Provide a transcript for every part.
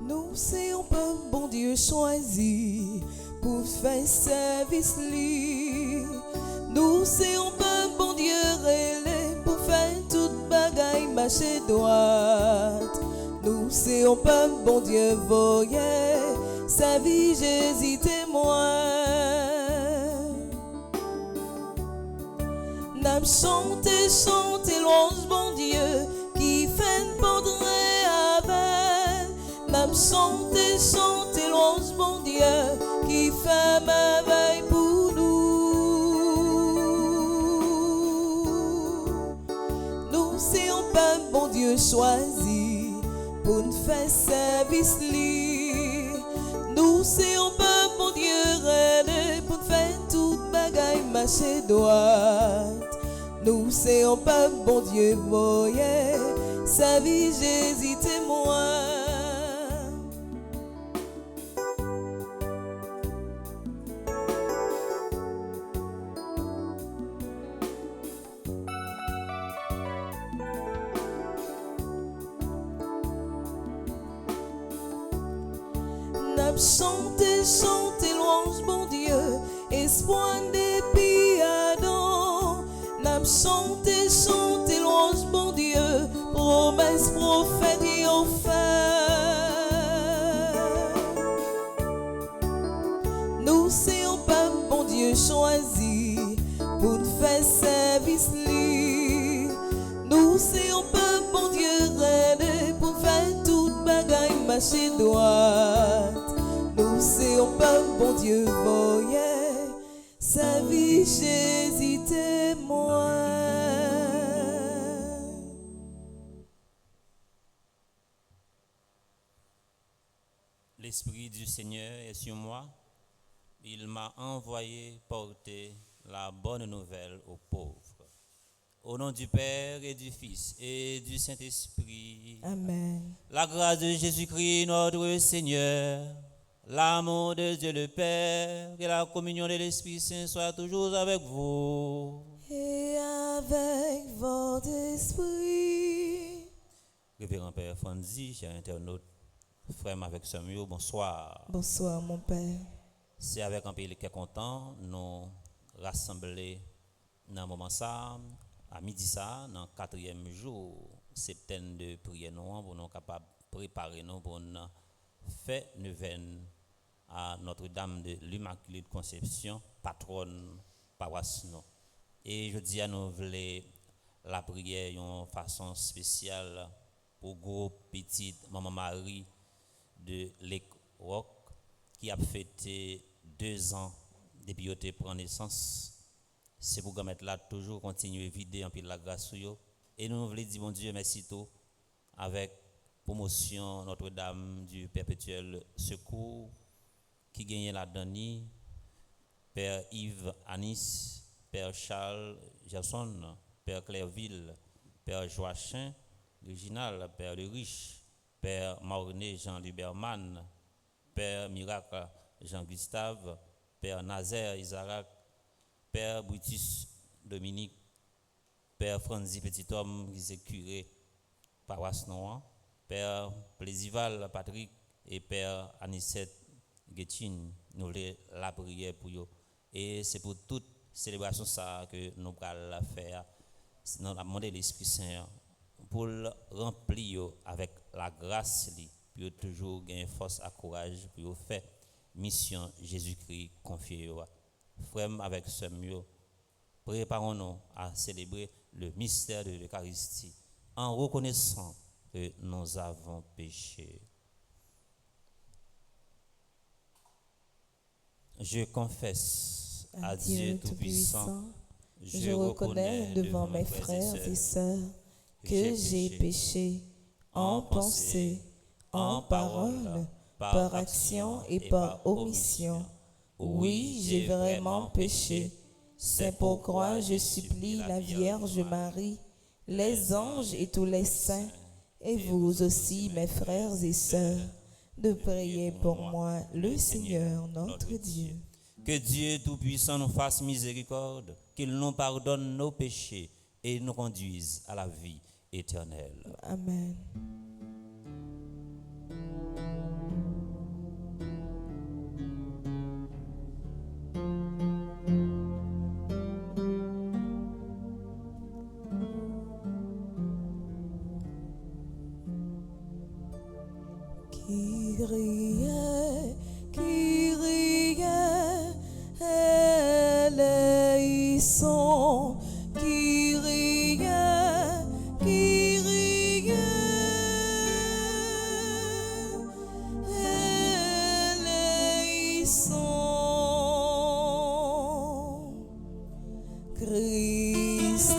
Nous, c'est un peuple, bon Dieu, choisi pour faire service li. Nous, c'est un peuple, bon Dieu, relais pour faire toute bagaille marcher droite. Nous, c'est un peuple, bon Dieu, voyez, sa vie, Jésus témoin. N'a chanté, chanté, louange, bon Dieu, qui fait un portrait avec. N'a chanté, chanté, louange, bon Dieu, qui fait merveille pour nous. Nous, c'est un peuple, bon Dieu, choisi pour nous faire service li. Nous, c'est un peuple, bon Dieu, rené pour nous faire toute bagaille marcher droite. Nous, c'est un peuple, bon Dieu, voyez, sa vie, Jésus témoin. N'a chanté, chanté, louange, bon Dieu, espoir des piadons. N'a chanté, chanté, louange, bon Dieu, promesse, prophète et offert. Nous, c'est un peuple, bon Dieu, choisi pour nous faire service li. Nous, c'est un peuple, bon Dieu, rené pour faire toute bagaille marcher droite. Nous, c'est un peuple, bon Dieu, voyez, sa vie, Jésus témoin. L'Esprit du Seigneur est sur moi. Il m'a envoyé porter la bonne nouvelle aux pauvres. Au nom du Père et du Fils et du Saint-Esprit. Amen. La grâce de Jésus-Christ, notre Seigneur, l'amour de Dieu le Père et la communion de l'Esprit Saint soient toujours avec vous. Et avec votre esprit. Révérend Père Fonzi, cher internaute, frère avec Samuel, bonsoir. Bonsoir, mon Père. C'est avec un pays qui est content, nous rassembler dans un moment ça, à midi ça, dans le 4e jour, septembre de prière, pour nous capables de préparer nous pour une fête neuvaine à Notre-Dame de l'Immaculée Conception, patronne paroisse. Et je dis à nous voulons la prière d'une façon spéciale pour gros petite maman Marie de l'Écroc qui a fêté 2 ans depuis qu'elle prend naissance. C'est pour mettre là toujours continuer vider en pile la grâce sur eux. Et nous voulons dire bon Dieu merci tout avec promotion Notre-Dame du Perpétuel Secours qui gagne la dernière, Père Yves Anis, Père Charles Gerson, Père Clairville, Père Joachim Réginal, Père Le Riche, Père Maurné Jean Luberman, Père Miracle Père Franzi Petit Homme, qui est curé paroisse Noir, Père Plaisival Patrick et Père Anicette Guettin, nous voulons la prière pour eux. Et c'est pour toute célébration ça que nous allons faire. Nous allons demander l'Esprit Saint pour le remplir avec la grâce, pour toujours gagner force et courage pour faire mission Jésus-Christ confiée. Frère avec ce mieux, préparons-nous à célébrer le mystère de l'Eucharistie en reconnaissant que nous avons péché. Je confesse à Dieu Tout-Puissant, je reconnais devant mes frères et sœurs que j'ai péché en pensée, en parole, par action et par omission. Oui, j'ai vraiment péché. C'est pourquoi je supplie la Vierge Marie, les anges et tous les saints, et vous aussi, mes frères et sœurs, de prier pour moi, le Seigneur notre Dieu. Que Dieu Tout-Puissant nous fasse miséricorde, qu'il nous pardonne nos péchés et nous conduise à la vie éternelle. Amen. Kyrie, Kyrie, eleison. Kyrie, Kyrie, eleison. Christ,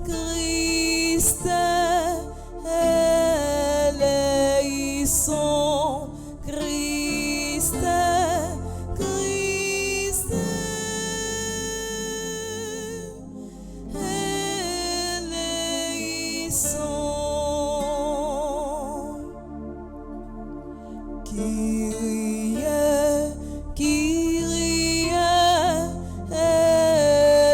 Christ, eleison. Christ, Christ, eleison. Kyrie, Kyrie,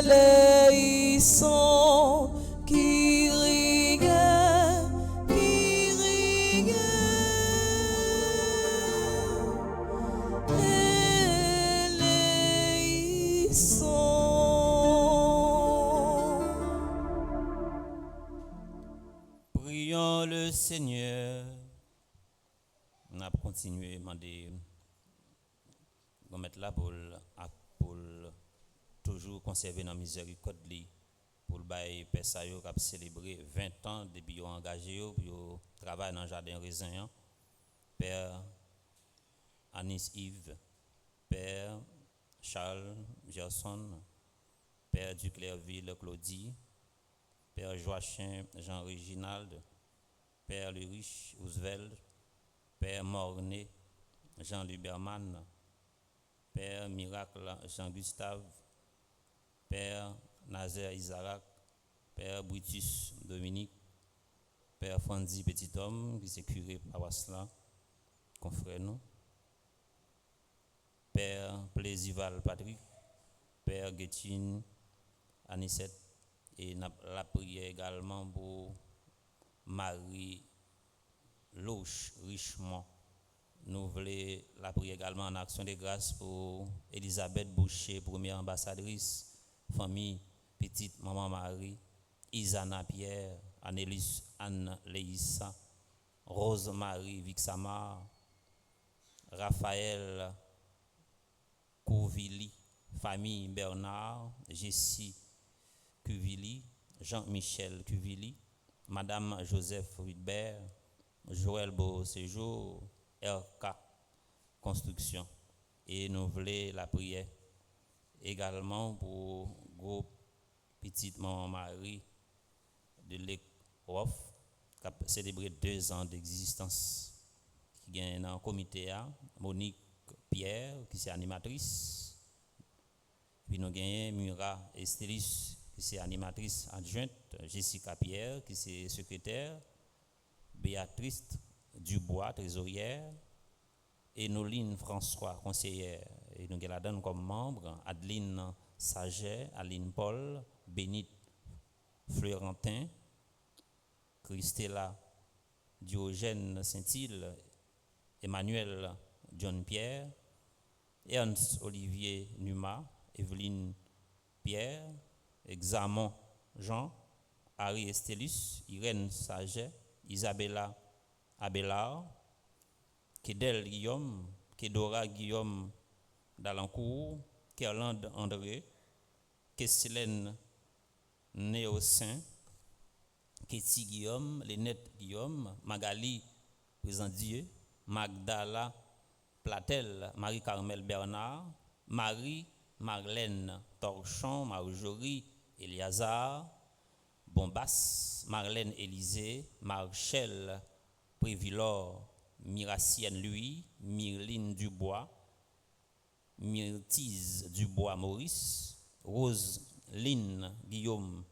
eleison. Kyrie, Kyrie, eleison. Prions le Seigneur. On a continué à demander de mettre là pour toujours conserver dans la miséricorde pour le bail Pessayo qui a célébré 20 ans depuis qu'ils ont engagé pour travailler dans le jardin raisin. Père Anis Yves, Père Charles Gerson, Père Duclerville Claudie, Père Joachim Jean-Réginald, Père Lurich Ousveld, Père Mornay Jean Luberman, Père Miracle Jean-Gustave, Père Nazaire Isaac, Père Brutus Dominique, Père Franzi Petit Homme, qui s'est curé par Waslan, confrère nous, Père Plaisival Patrick, Père Guettin Anicette, et la prière également pour Marie Loche Richemont. Nous voulons la prière également en action de grâce pour Elisabeth Boucher, première ambassadrice, famille Petite Maman Marie, Isana Pierre, Annelise Anne Leissa, Rose Marie Vixamar, Raphaël Couvili, famille Bernard, Jessie Cuvili, Jean-Michel Cuvili, Madame Joseph Rudbert, Joël Beau Séjour, RK Construction. Et nous voulons la prière également pour groupe Petite Maman Marie de l'ECROF qui a célébré 2 ans d'existence, qui gagne dans le comité A, Monique Pierre qui est animatrice, puis nous gagnons Mura Estelis qui est animatrice adjointe, Jessica Pierre qui est secrétaire, Béatrice Dubois trésorière et Noline François conseillère, et nous avons comme membre Adeline Saget, Aline Paul, Bénite Fleurentin, Christella Diogène Saint-Île, Emmanuel John Pierre, Ernst Olivier Numa, Evelyne Pierre, Examon Jean, Harry Estelus, Irène Saget, Isabella Abelard, Kedel Guillaume, Kedora Guillaume Dalancourt, Kerland André, Kesselène Néocin, Ketty Guillaume, Lénette Guillaume, Magali Présent Dieu, Magdala Platel, Marie-Carmel Bernard, Marie-Marlène Torchon, Marjorie Eliazar, Bombas, Marlène Élysée, Marchelle Prévilor, Miracienne Louis, Myrline Dubois, Myrtise Dubois Maurice, Roseline Guillaume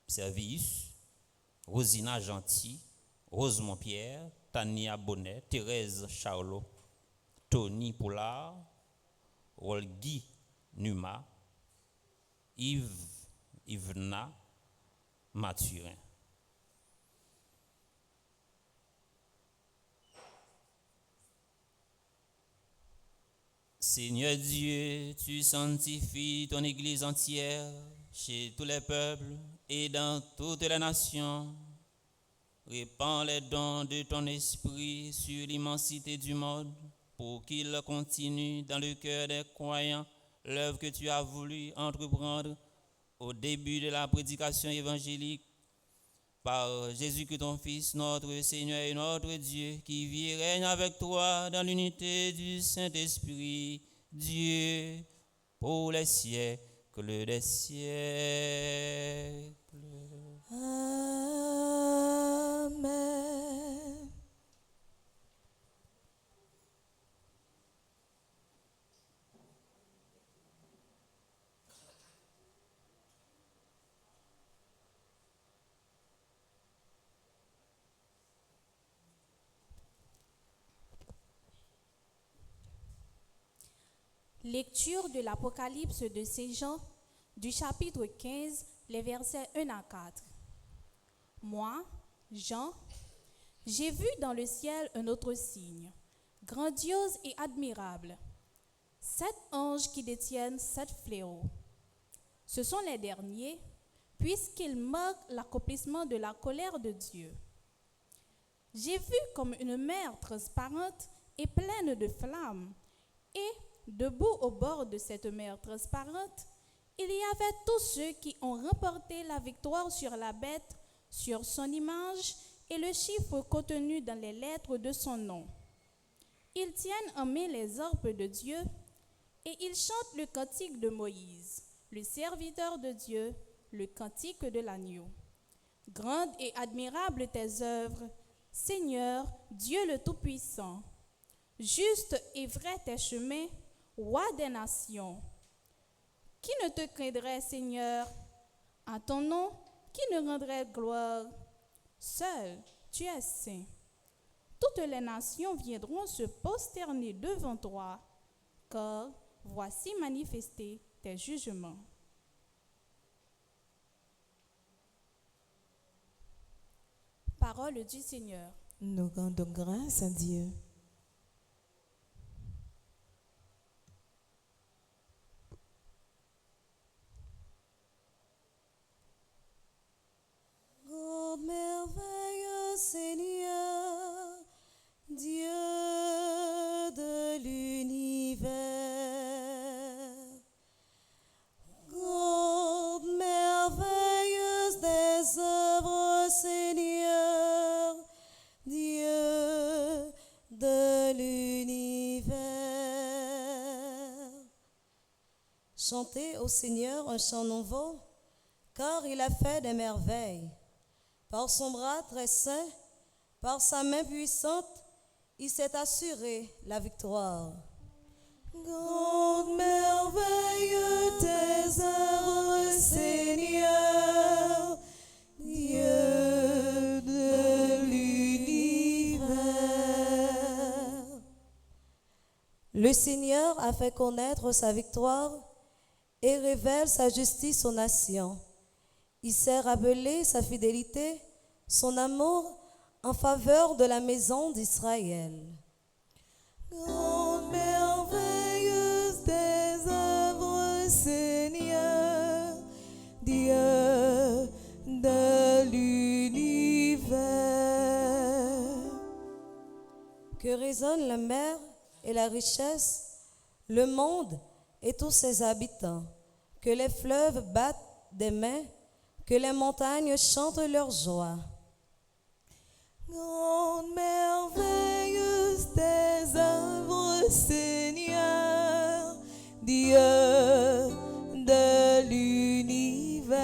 Servius, Rosina Gentil, Rosemont Pierre, Tania Bonnet, Thérèse Charlot, Tony Poulard, Rolgui Numa, Yvena Mathurin. Seigneur Dieu, tu sanctifies ton Église entière chez tous les peuples et dans toutes les nations. Répands les dons de ton esprit sur l'immensité du monde pour qu'il continue dans le cœur des croyants l'œuvre que tu as voulu entreprendre au début de la prédication évangélique par Jésus-Christ ton Fils, notre Seigneur et notre Dieu, qui vit et règne avec toi dans l'unité du Saint-Esprit, Dieu, pour les siècles des siècles. Amen. Lecture de l'Apocalypse de Saint Jean, du chapitre 15, les versets 1 à 4. Moi, Jean, j'ai vu dans le ciel un autre signe, grandiose et admirable. 7 anges qui détiennent 7 fléaux. Ce sont les derniers, puisqu'ils marquent l'accomplissement de la colère de Dieu. J'ai vu comme une mer transparente et pleine de flammes, et debout au bord de cette mer transparente, il y avait tous ceux qui ont remporté la victoire sur la bête, sur son image et le chiffre contenu dans les lettres de son nom. Ils tiennent en main les harpes de Dieu et ils chantent le cantique de Moïse, le serviteur de Dieu, le cantique de l'agneau. Grande et admirable tes œuvres, Seigneur, Dieu le Tout-Puissant. Juste et vrai tes chemins, Roi des nations. Qui ne te craindrait, Seigneur? À ton nom, qui ne rendrait gloire? Seul, tu es saint. Toutes les nations viendront se prosterner devant toi, car voici manifestés tes jugements. Parole du Seigneur. Nous rendons grâce à Dieu. Ô merveilleux Seigneur, Dieu de l'univers, ô merveilleuse des œuvres, Seigneur, Dieu de l'univers. Chantez au Seigneur un chant nouveau, car il a fait des merveilles. Par son bras très saint, par sa main puissante, il s'est assuré la victoire. Grande merveille tes œuvres, Seigneur, Dieu de l'univers. Le Seigneur a fait connaître sa victoire et révèle sa justice aux nations. Il s'est rappelé sa fidélité, son amour en faveur de la maison d'Israël. Grande merveilleuse des œuvres, Seigneur, Dieu de l'univers. Que résonnent la mer et la richesse, le monde et tous ses habitants. Que les fleuves battent des mains, que les montagnes chantent leur joie. Grande merveilleuse des œuvres, Seigneur, Dieu de l'univers.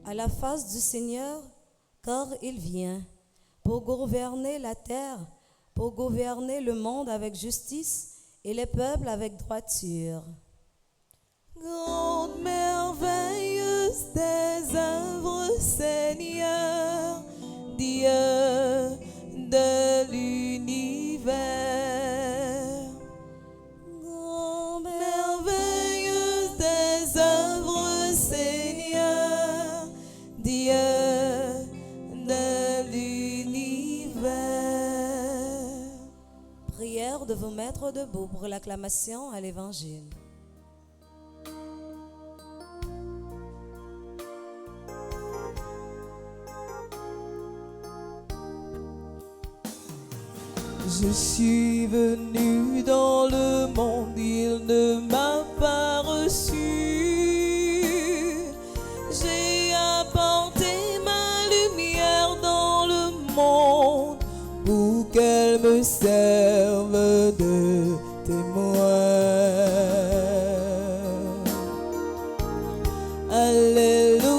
À la face du Seigneur, car il vient pour gouverner la terre, pour gouverner le monde avec justice et les peuples avec droiture. Grande merveilleuse des œuvres, Seigneur, Dieu de l'univers. Grande merveilleuse des œuvres, Seigneur, Dieu de l'univers. Prière de vous mettre debout pour l'acclamation à l'Évangile. Je suis venu dans le monde, il ne m'a pas reçu. J'ai apporté ma lumière dans le monde pour qu'elle me serve de témoin. Alléluia.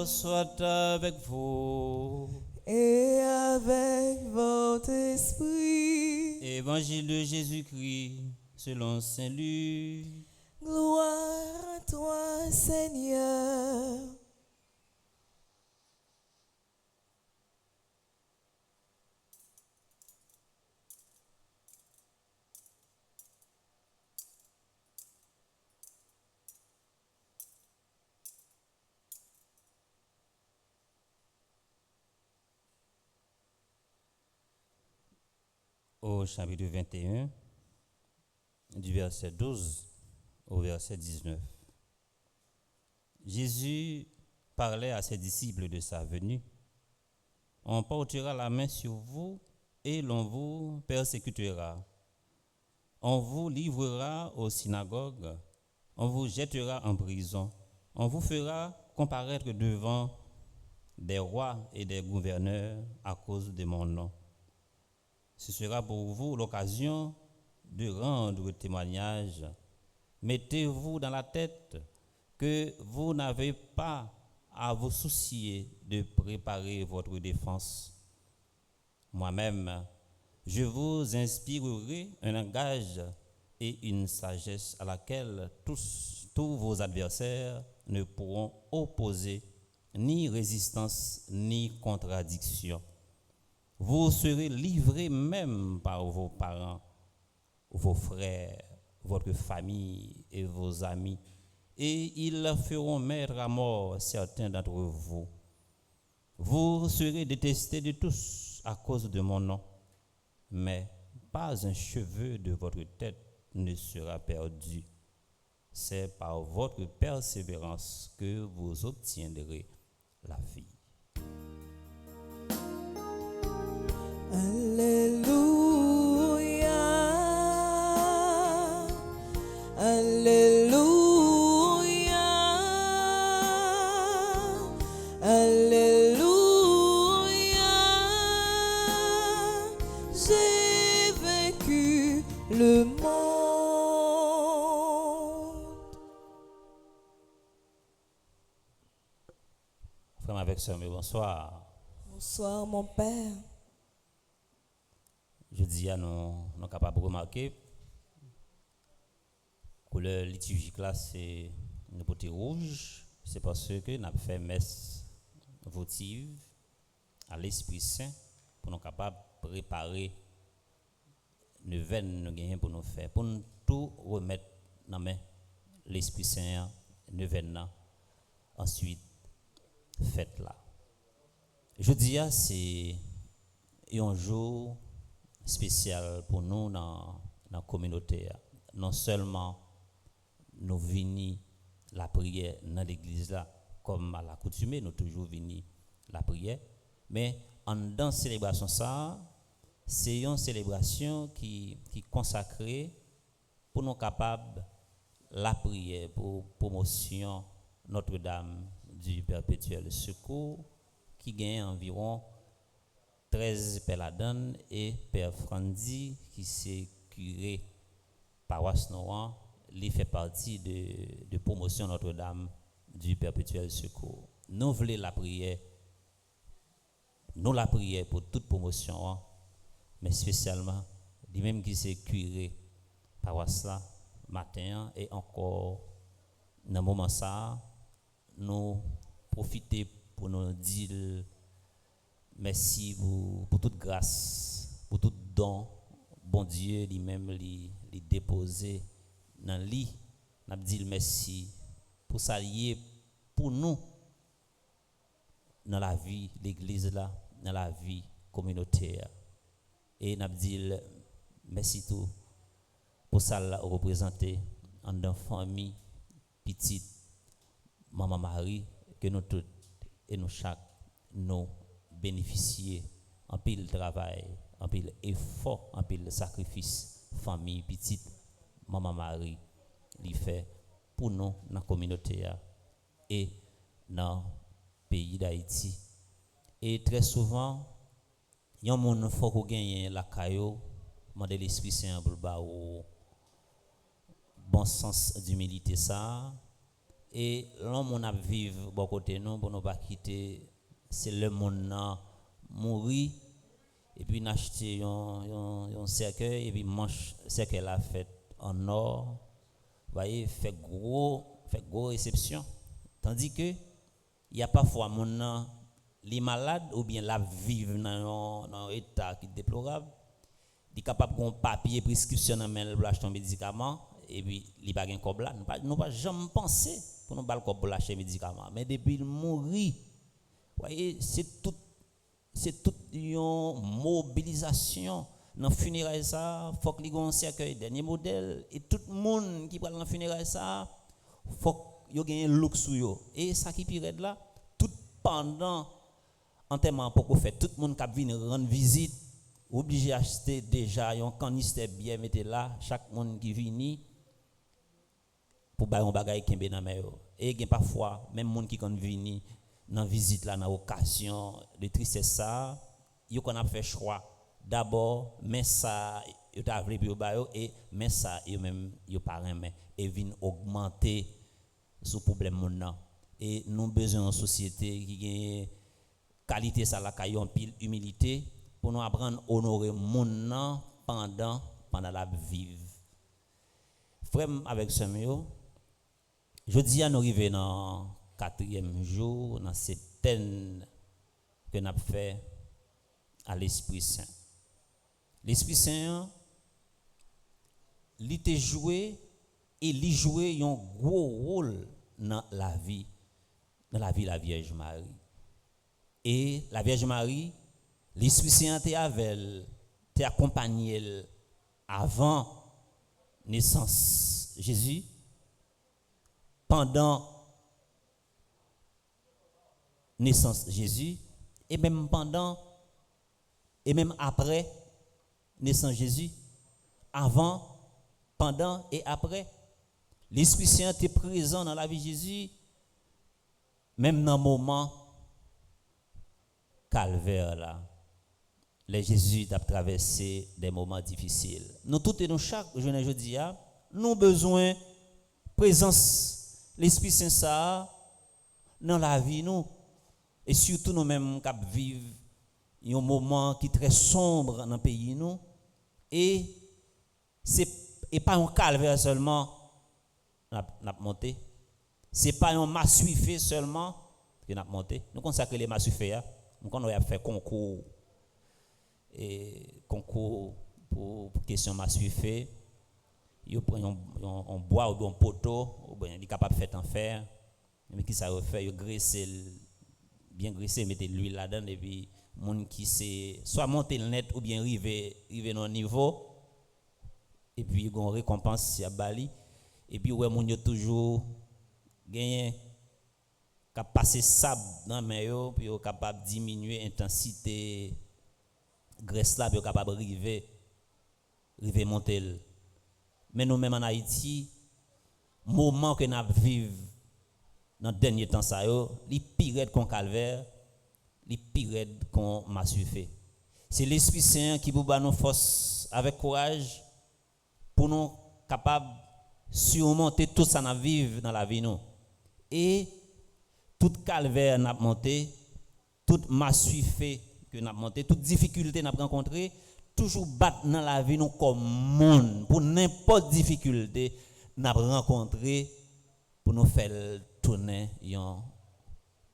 Soit avec vous. Et avec votre esprit. Évangile de Jésus-Christ selon Saint Luc. Gloire à toi, Seigneur. Au chapitre 21, du verset 12 au verset 19. Jésus parlait à ses disciples de sa venue. On portera la main sur vous et l'on vous persécutera. On vous livrera aux synagogues, on vous jettera en prison, on vous fera comparaître devant des rois et des gouverneurs à cause de mon nom. Ce sera pour vous l'occasion de rendre témoignage. Mettez-vous dans la tête que vous n'avez pas à vous soucier de préparer votre défense. Moi-même, je vous inspirerai un langage et une sagesse à laquelle tous vos adversaires ne pourront opposer ni résistance ni contradiction. Vous serez livrés même par vos parents, vos frères, votre famille et vos amis, et ils feront mettre à mort certains d'entre vous. Vous serez détestés de tous à cause de mon nom, mais pas un cheveu de votre tête ne sera perdu. C'est par votre persévérance que vous obtiendrez la vie. Alléluia, Alléluia, Alléluia. J'ai vaincu le monde. Frère avec sœur, bonsoir. Bonsoir mon Père. Je dis à nous sommes capables de remarquer que le liturgique là c'est une beauté rouge, c'est parce que nous avons fait messe votive à l'Esprit Saint pour nous capables de préparer une veine nous gagnons pour nous faire, pour nous tout remettre dans main l'Esprit Saint, une veine ensuite faites là. Je dis c'est un jour spécial pour nous dans la communauté. Non seulement nous venons la prière dans l'église là, comme à l'accoutumée, nous toujours venons la prière, mais en dans célébration ça, c'est une célébration qui consacrée pour nous capables la prière pour promotion Notre-Dame du Perpétuel Secours qui gagne environ 13 Péladan et Père Frandy qui c'est curé paroisse Noir, il fait partie de promotion Notre-Dame du Perpétuel Secours. Nous voulons la prière, nous la prière pour toute promotion, mais spécialement lui-même qui c'est curé paroisse là matin et encore dans moment ça nous profiter pour nous dire merci pour toute grâce, pour tout don, bon Dieu lui-même lui déposer dans lui. N'a dit merci pour s'allier pour nous dans la vie l'église là, dans la vie communautaire. Et n'a dit merci tout pour ça représenter en dans famille petite maman Marie que nous toutes et nous chaque nous bénéficier en pile travail, en pile effort, en pile sacrifice, famille petite, maman Marie, li fait pour nous dans la communauté et dans le pays d'Haïti. Et très souvent, il y a un monde faut qu'on gagne la caillou, demander l'Esprit Saint pour ba ou bon sens d'humilité ça et l'homme on a vivre bon côté nous pour nous pas quitter c'est le monde mourir et puis n'acheter un cercueil et puis manche cercueil la fait en or voyez fait gros réception tandis que il y a parfois mon les malades ou bien la vivre dans un état qui est déplorable il est capable d'un papier prescription dans main pour acheter un médicament et puis il pas gain comme là nous pas jamais penser pour nous bal comme pour acheter médicament mais depuis il mourir voyez c'est toute une mobilisation dans funérailles ça faut que li gon cercueil dernier modèle et tout le monde qui parle dans funérailles ça faut yo gagne look sou yo et ça qui pire là tout pendant enterrement pour faire tout le monde qui vient rendre visite obligé acheter déjà un canister bien mettre là chaque monde qui vient pour bailler un bagage kembe dans main et gen parfois même monde qui quand vient dans visite là dans occasion de tristesse ça yo qu'on a fait choix d'abord mais ça yo t'a voulu pour bailler et mais ça yo même yo pas remet et vinn augmenter sous problème monde et nous besoin en société qui gagne qualité ça la caillon pile humilité pour nous apprendre à honorer monde pendant la vie. Frère avec ce mieux, je dis à nous arriver dans 4e jour dans cette thème que nous avons fait à l'Esprit Saint. L'Esprit Saint il était joué et il jouait un gros rôle dans la vie de la Vierge Marie. Et la Vierge Marie, l'Esprit Saint était avec elle, était accompagné elle avant naissance Jésus, pendant naissance Jésus, et même pendant et même après naissance Jésus, avant, pendant et après. L'Esprit Saint était présent dans la vie de Jésus, même dans le moment calvaire là. Les Jésus a traversé des moments difficiles. Nous tous et nous chaque journée jeudi nous besoin présence l'Esprit Saint ça dans la vie nous et surtout nous mêmes qui vivons un moment qui est très sombre dans le pays nous Et c'est et pas un calvaire seulement n'a monté. C'est pas un massue seulement que n'a monté. Nous consacrer les massue là. Nous on a fait concours pour question massue. Ils prennent un bois ou un poteau, ou bien ils capable de faire en fer. Mais qui ça refait, ils graisser bien graisser, mettez l'huile là-dedans et puis monde qui c'est soit monter le net ou bien arriver dans un niveau et puis ils ont récompense à Bali et puis ouais monde toujours gagner cap passer sable dans main yo puis capable diminuer intensité graisse là puis capable arriver monter. Mais nous même en Haïti moment que nous vivons dans le dernier temps ça yo li pire qu'on calvaire li pire qu'on massue. C'est l'Esprit Saint qui vous nous force avec courage pour nous capables surmonter tout ça nous vivre dans la vie nous. Et toute calvaire n'a monté, toute massue que n'a monté, toute difficulté n'a rencontré, toujours battre dans la vie nous comme monde pour n'importe difficulté n'a rencontré pour nous faire tourner une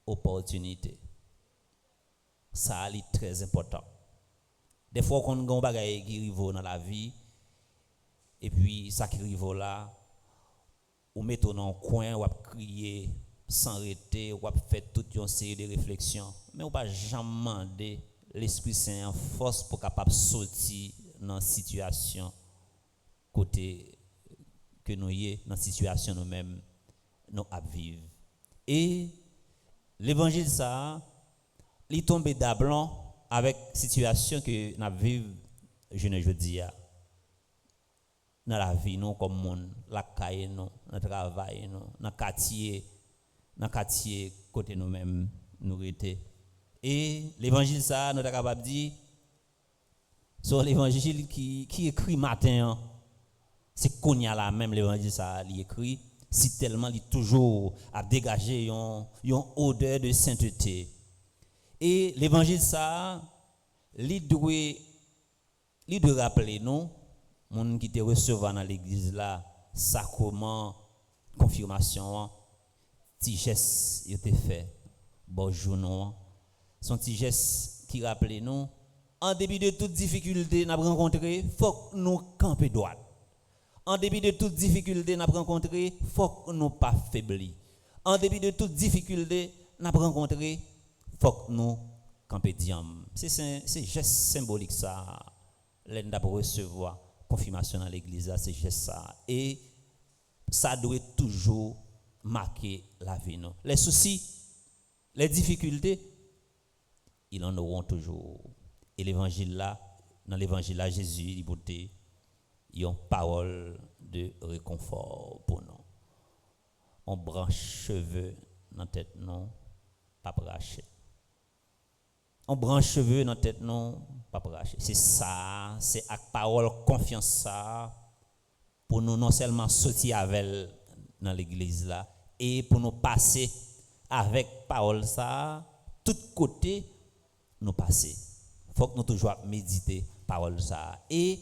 opportunité. Ça est très important. Des fois qu'on a un bagage qui arrive dans la vie et puis ça qui arrive là ou mettons dans un coin ou crier sans arrêter ou faire toute une série de réflexions mais on pas jamais demander l'Esprit Saint en force pour capable sortir dans situation côté que nous y dans situation nous-mêmes nous à vivre. Et l'évangile ça il tombe d'ablon avec situation que nous vivons jeudi dans la vie nous comme monde la caille nous dans travail nous dans quartier côté nous-mêmes nous était. Et l'évangile ça nous est capable dire sur l'évangile qui écrit matin c'est qu'on y a là même l'évangile ça il écrit si tellement il toujours à dégager une odeur de sainteté. Et l'évangile ça il doit rappeler nous monde qui te recevoir dans l'église là sacrement confirmation petit geste il était fait bonjour nous son petit geste qui rappelle nous en dépit de toute difficulté n'a rencontré faut que nous camper droit. En dépit de toute difficulté n'a rencontré faut que nous pas faiblir. En dépit de toute difficulté n'a rencontré faut que nous camper diam. C'est geste symbolique ça l'enda pour recevoir confirmation dans l'église c'est geste ça et ça doit toujours marquer la vie nous. Les soucis, les difficultés ils en auront toujours. Et l'évangile là, dans l'évangile là, Jésus il portait une parole de réconfort pour nous. On branche cheveux dans tête non, pas racher. On branche cheveux dans tête non, pas racher. C'est ça, c'est avec parole confiance ça pour nous non seulement sortir avec dans l'église là et pour nous passer avec parole ça tout côté nous passer. Faut que nous toujours méditer parole ça et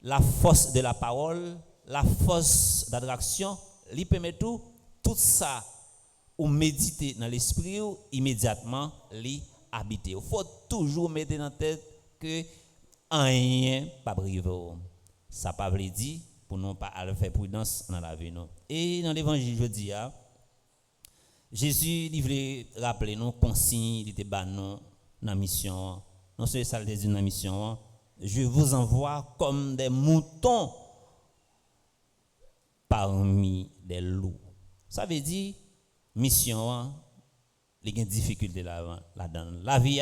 la force de la parole, la force d'attraction, lui permet tout ça ou méditer dans l'esprit ou immédiatement lui habiter. Il faut toujours mettre dans la tête que rien pas privé. Ça pas veut dire pour nous pas faire prudence dans la vie nous. Et dans l'évangile jeudi Jésus il voulait rappeler nous consigne, il était ba nous dans mission. Non c'est ça le dit dans mission. Je vous envoie comme des moutons parmi des loups. Ça veut dire mission il y a une difficulté là-dedans. La vie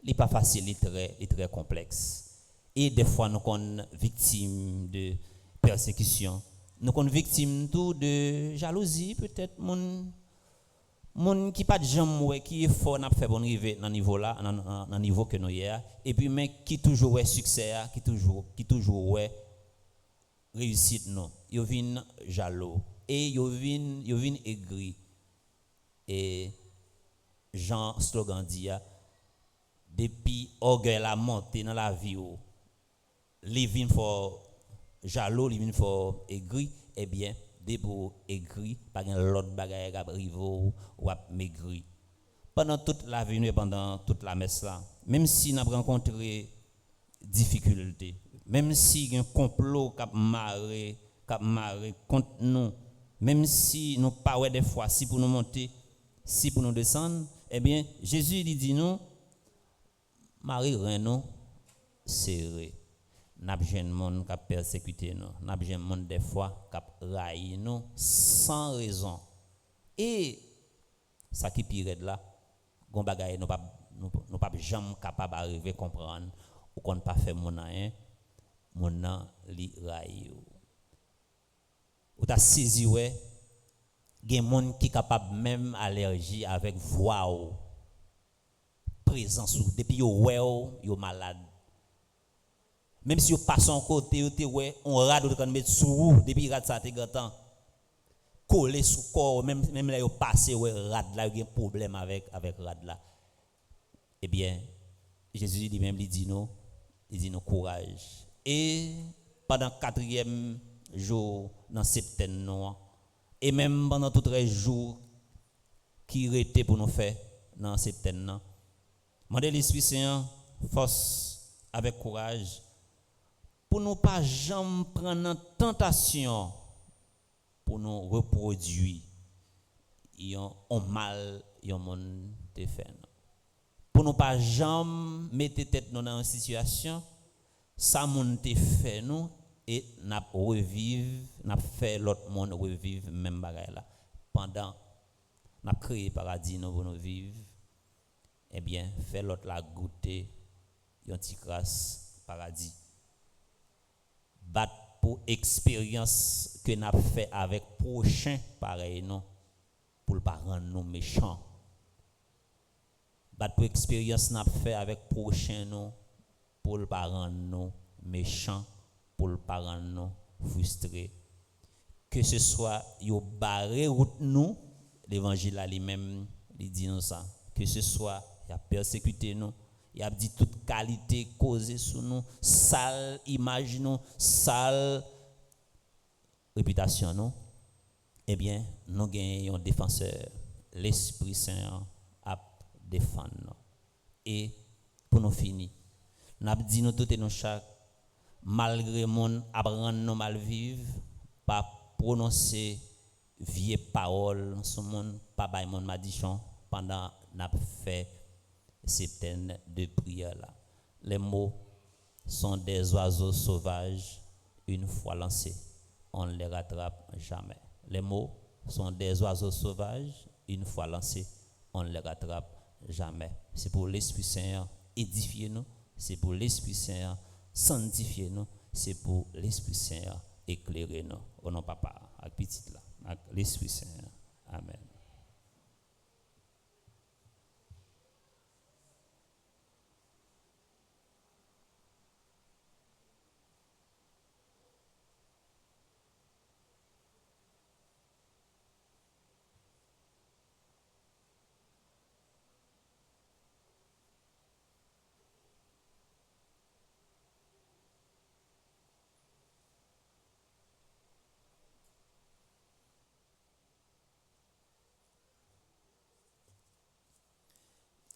n'est pas facile, elle est très complexe. Et des fois nous sommes victimes de persécution. Nous sommes victimes tout de jalousie peut-être mon qui pas de jambe qui est fort n'a fait bon arriver dans niveau là dans niveau que nous hier et puis mais qui toujours ouais succès qui toujours ouais réussite non yo vinn jaloux et yo vinn aigri et Jean slogan dit depuis orgueil la montée dans la vie les vins for jaloux, les vins for aigri, eh bien, des pour aigri, pas gen l'autre bagaille qui arrive ou maigri. Pendant toute la venue et pendant toute la messe là, même si nous avons rencontré difficultés, même si il y a un complot qui a marré contre nous, même si nous pas des fois, si pour nous monter, si pour nous descendre, eh bien, Jésus il dit nous, Marie Renaud, serré. N'a pas de monde qui persécuté nous, n'a pas de monde des fois qui raillé nous sans raison. Et ça qui pire là, gon bagaille nous pas jamais capable d'arriver comprendre ou qu'on pas fait mon nan li raillé. Ou ta saisi ouais, gen monde qui capable même allergie avec voix ou présence ou depuis yo malade. Même si vous passez en côté, on rade ou mettre sous depuis rade ça te gantan coller sous corps même là vous passez rade là il y a un problème avec rade là. Eh bien Jésus lui-même il dit nous courage. Et pendant 4e jour dans septembre noir et même pendant tout les jours qui restait pour nous faire dans septembre, mandez l'Esprit Saint force avec courage pour nous pas jamais prendre une tentation pour nous reproduire un mal yon monde te fait. Pour nous pas jamais mettre tête dans une situation ça monde te fait nous et n'a revivre n'a fait l'autre monde revivre même bagaille là pendant n'a créé paradis nous pour nous vivre. Eh bien fait l'autre la goûter yon petit grâce paradis. Bat pour expérience que n'a fait avec prochain pareil non pour pas rendre nous méchants. Bat pour expérience n'a fait avec prochain non pour pas rendre nous méchants, pour pas rendre nous frustrés. Que ce soit yo barré route nous, l'évangile là lui-même il dit nous ça. Que ce soit il a persécuté nous, il a dit toute qualité causée sur nous, sale image nous, sale réputation nous. Eh bien, nous gagnons un défenseur, l'Esprit Saint à défendre nous. Et pour nous finir, nous avons dit nous tout et nous chaque, malgré mon apprendre nous mal vivre, pas prononcer vieilles paroles sur mon, pas bailler mon madichon pendant n'a fait septaine de prière là. Les mots sont des oiseaux sauvages, une fois lancés, on ne les rattrape jamais. Les mots sont des oiseaux sauvages, une fois lancés, on ne les rattrape jamais. C'est pour l'Esprit Saint édifier nous, c'est pour l'Esprit Saint sanctifier nous, c'est pour l'Esprit Saint éclairer nous. Au nom papa, avec petit là, avec l'Esprit Saint. Amen.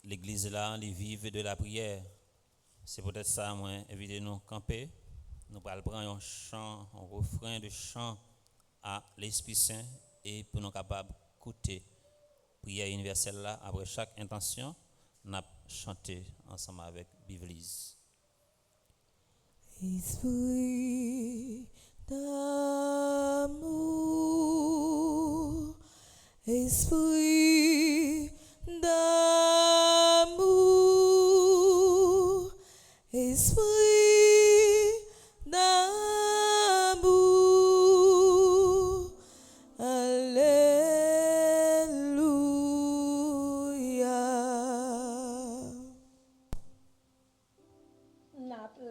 L'église là, les vive de la prière. C'est peut-être ça, moi, évitez nous camper. Nous allons prendre un chant, un refrain de chant à l'Esprit Saint et pour nous capables d'écouter prière universelle là. Après chaque intention, nous allons chanter ensemble avec Bivlise. Esprit d'amour, esprit d'amour, esprit d'amour, alléluia.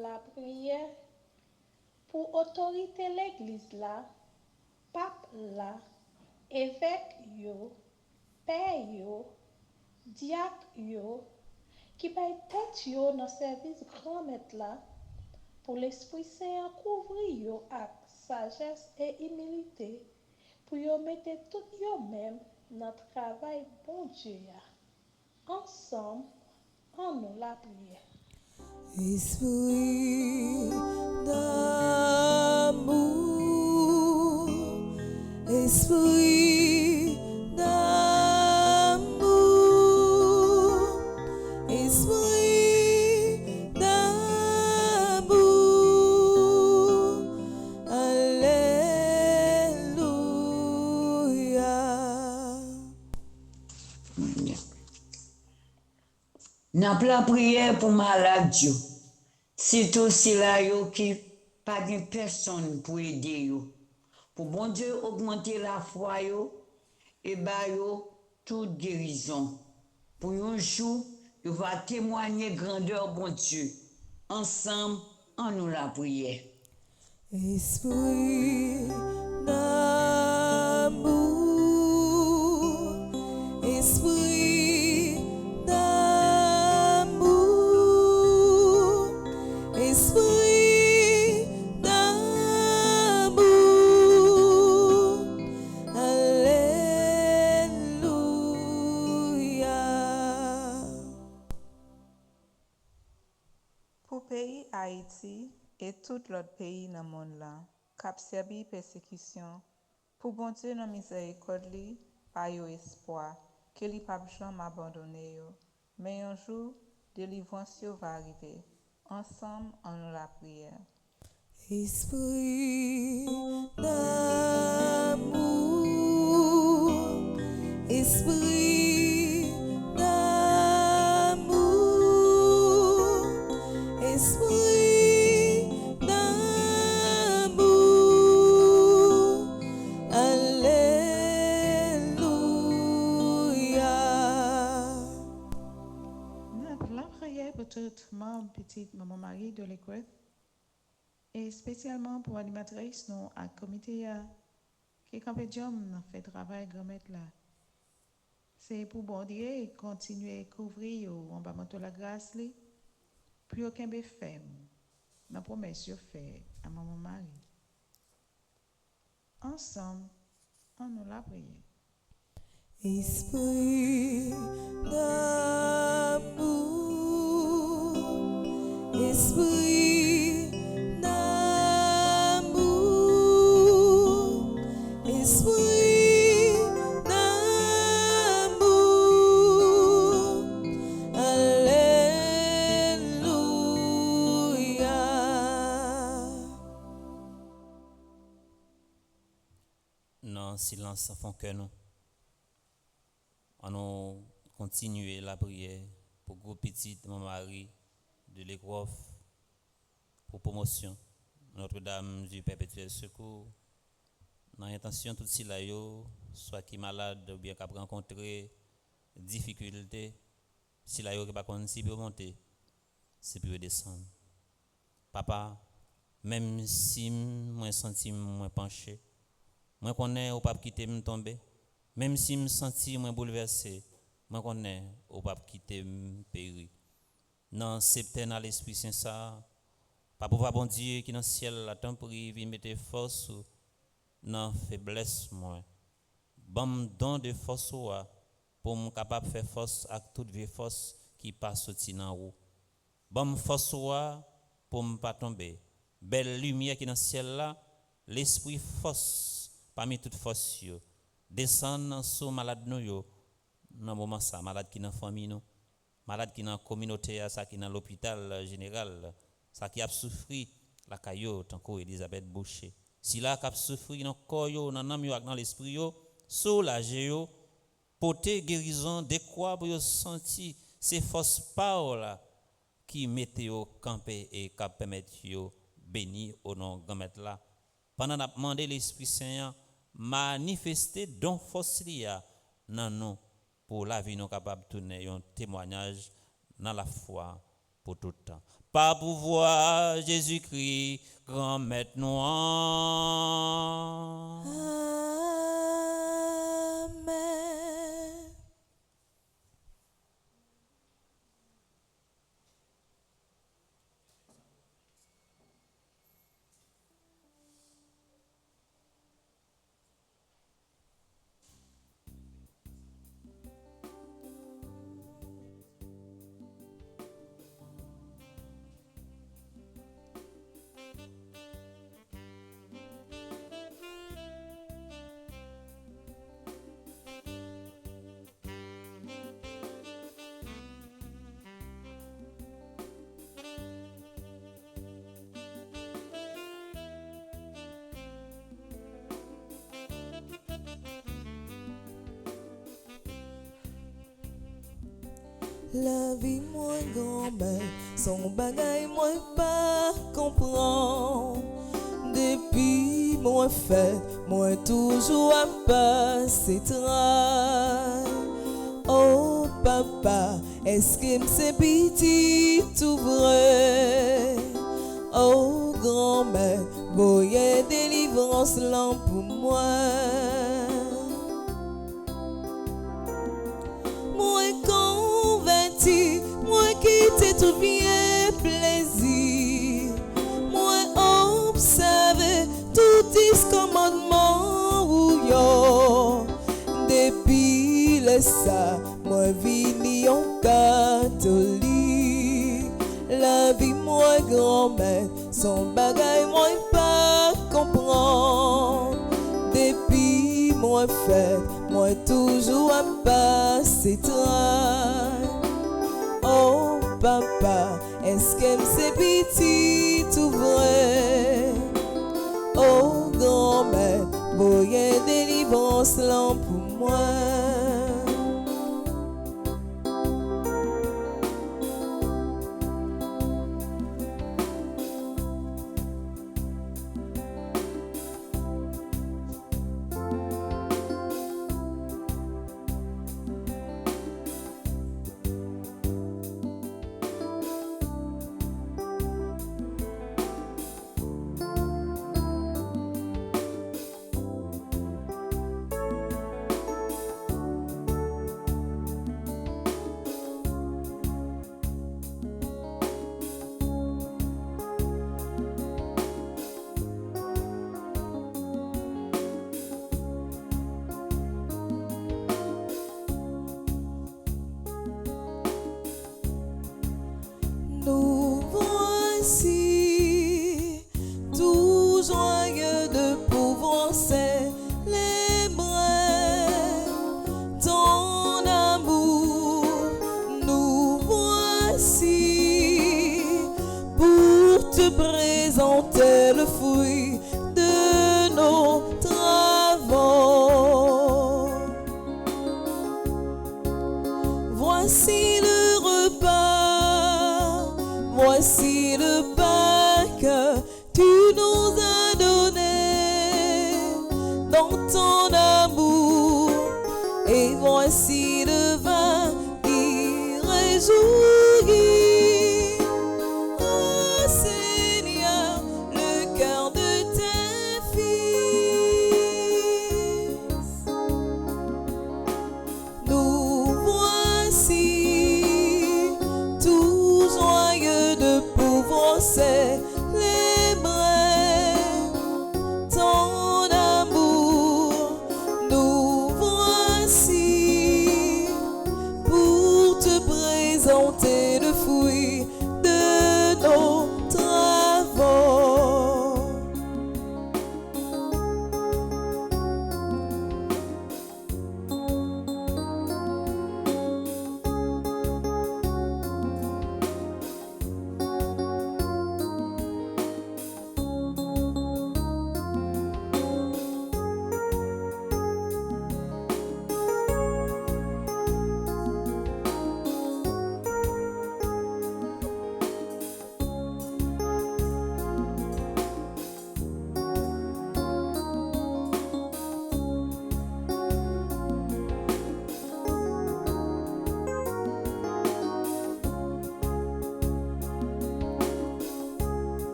La prière pour autorité l'église là, pape là, évêque yo, père yo, diacre yo, qui paye tête yo dans service grand maître là, pour l'Esprit Saint couvrir yo avec sagesse et humilité pour yo mettre tout yo même dans le travail bon Dieu. Ensemble, en nous la prière. Esprit d'amour, esprit d'amour, esprit d'amour, alléluia. N'a pas prière pour malade yo. Surtout si là yo qui pas de personne pour aider yo. Pour bon Dieu augmenter la foi yo et ba yo toute guérison. Pour un jour, yo va témoigner grandeur bon Dieu. Ensemble, en nous la prière. Esprit d'amour, esprit d'amour, esprit d'amour, alléluia. Pour le pays Haïti et tout l'autre pays dans le monde là, cap servi persécution, pour bon Dieu dans miséricorde li, pa yo espoir, que li pa jamais abandonner yo. Mais un jour, délivrance yo va arriver. Ensemble, en nous la prière. Esprit d'amour, esprit d'amour, esprit d'amour, alléluia. La prière pour tout membre, petite maman Marie de l'école et spécialement pour l'animatrice non à comité qui est compétition fait travail grand maître là. C'est pour bon Dieu continuer à couvrir en bas de la grâce li puis aucun ferme. Dans promesse yo fait à maman Marie. Ensemble, on nous la prière. Esprit d'amour, esprit d'amour, esprit d'amour, alléluia. Non, silence font que nous. On continue la prière pour gros petite mon mari de l'école pour promotion Notre-Dame du Perpétuel Secours. Dans l'intention tout si là yo soit qui malade ou bien qui a rencontré difficulté si là yo qui pas connait si peut monter si peut descendre. Papa, même si moi senti moi penché, moi connais ou pas quitter me tomber. Même si me senti moins bouleversé, moi connais au pas quitter me périr. Dans septaine à l'Esprit Saint ça, pas pouvoir bon Dieu qui dans le ciel la temps prie vi mettre force dans faiblesse moi. Bon don de force pour me capable faire force à toute vieille force qui passe sorti dans haut. Bon force pour me pas tomber. Belle lumière qui dans le ciel là, l'esprit force parmi toute force yo. Descendre sur malade nous yo dans moment ça malade qui dans famille nous malade qui dans communauté ça qui dans l'hôpital général ça qui a souffri la caillou tant que Elisabeth Boucher si là qui a souffri dans corps yo dans âme yo dans l'esprit yo soulager yo porter guérison de quoi pour yo sentir ces forces paroles qui mettent yo camper et qui permettent yo béni au nom grand maître là pendant n'a demandé l'Esprit Saint manifester don force liya dans nous pour la vie nous capable tourner un témoignage dans la foi pour tout le temps. Par pouvoir Jésus-Christ, grand maître noir. Amen. La vie moins grand-mère, son bagay moi pas comprendre. Depuis moi fait, moi toujours à passer trail. Oh papa, est-ce que c'est petit tout vrai? Oh grand-mère, voyez délivrance là pour moi. Moi converti, moi quitte tout bien plaisir. Moi observe tout dis commandement ou yo. Depuis le ça, moi vini en catholique. La vie moi grand-mère, son bagay moi pas comprendre. Depuis moi fait, moi toujours à passer trail. Oh papa, est-ce que c'est petit tout vrai? Oh grand-mère, voyez délivrance là pour moi. Nous voici tout joyeux de pouvoir célébrer ton amour. Nous voici pour te présenter le fruit de nos travaux. Voici le repas, voici le pain que tu nous as donné dans ton amour. Et voici le vin qui réjouit. Oh Seigneur, le cœur de tes fils. Nous voici tout joyeux de pouvoir célébrer ton amour. Nous voici pour te présenter le fruit de nos travaux.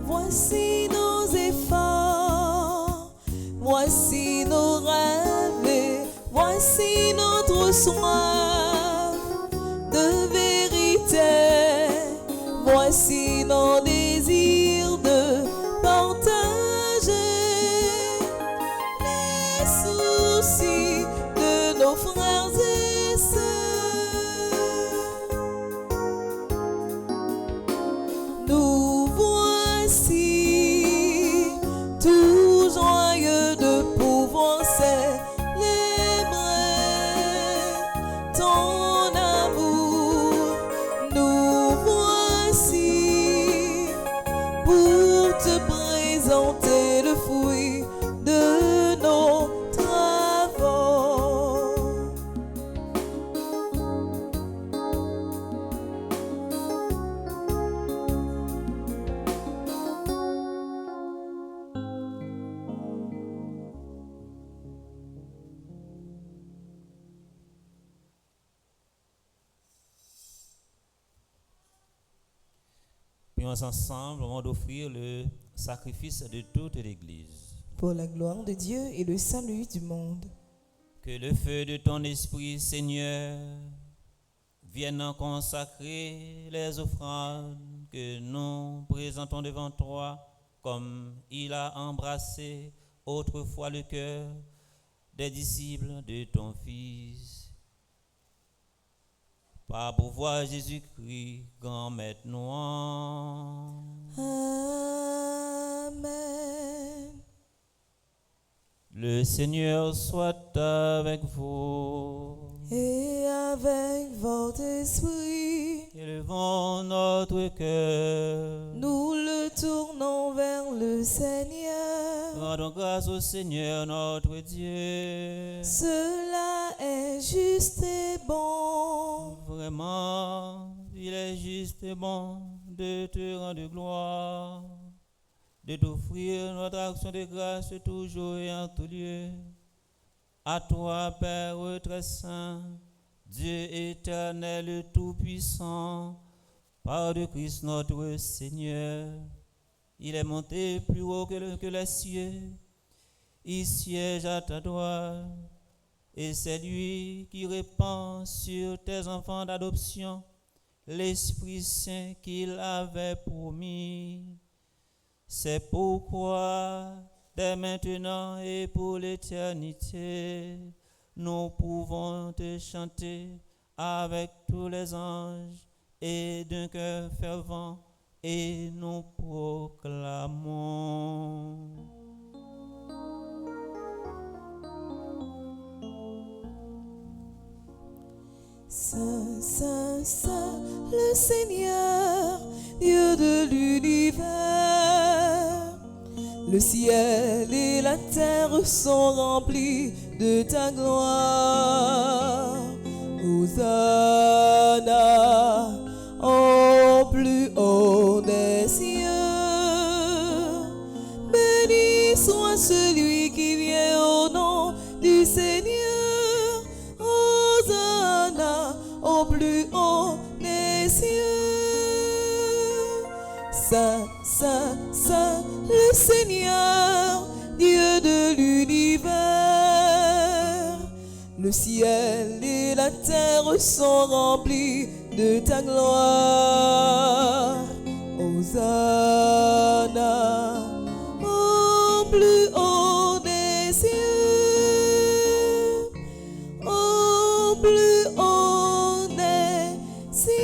Voici nos efforts, voici nos rêves, et voici notre soif de vérité. Voici nos désirs de partager les soucis de nos frères et sœurs. Nous voici tout joyeux de pouvoir célébrer ton amour. Nous voici Prions ensemble au moment d'offrir le sacrifice de toute l'Église. Pour la gloire de Dieu et le salut du monde. Que le feu de ton esprit, Seigneur, vienne en consacrer les offrandes que nous présentons devant toi, comme il a embrassé autrefois le cœur des disciples de ton Fils. Par pouvoir Jésus-Christ, grand maître noir. Amen. Le Seigneur soit avec vous. Et avec votre esprit, Élevons notre cœur. nous le tournons vers le Seigneur. Rendons grâce au Seigneur notre Dieu. Cela est juste et bon. Vraiment, il est juste et bon de te rendre gloire, de t'offrir notre action de grâce toujours et en tout lieu. À toi, Père très saint, Dieu éternel tout-puissant, par de Christ notre Seigneur, il est monté plus haut que les cieux, il siège à ta droite, et c'est lui qui répand sur tes enfants d'adoption l'Esprit Saint qu'il avait promis. C'est pourquoi, dès maintenant et pour l'éternité, nous pouvons te chanter avec tous les anges et d'un cœur fervent, et nous proclamons. Saint, Saint, Saint, le Seigneur, Dieu de l'univers. Le ciel et la terre sont remplis de ta gloire. Hosanna au plus haut des cieux. Béni soit celui qui vient au nom du Seigneur. Hosanna au plus haut des cieux. Saint, Saint, Saint, le Seigneur, Dieu de l'univers. Le ciel et la terre sont remplis de ta gloire. Hosanna au plus haut des cieux. Au plus haut des cieux.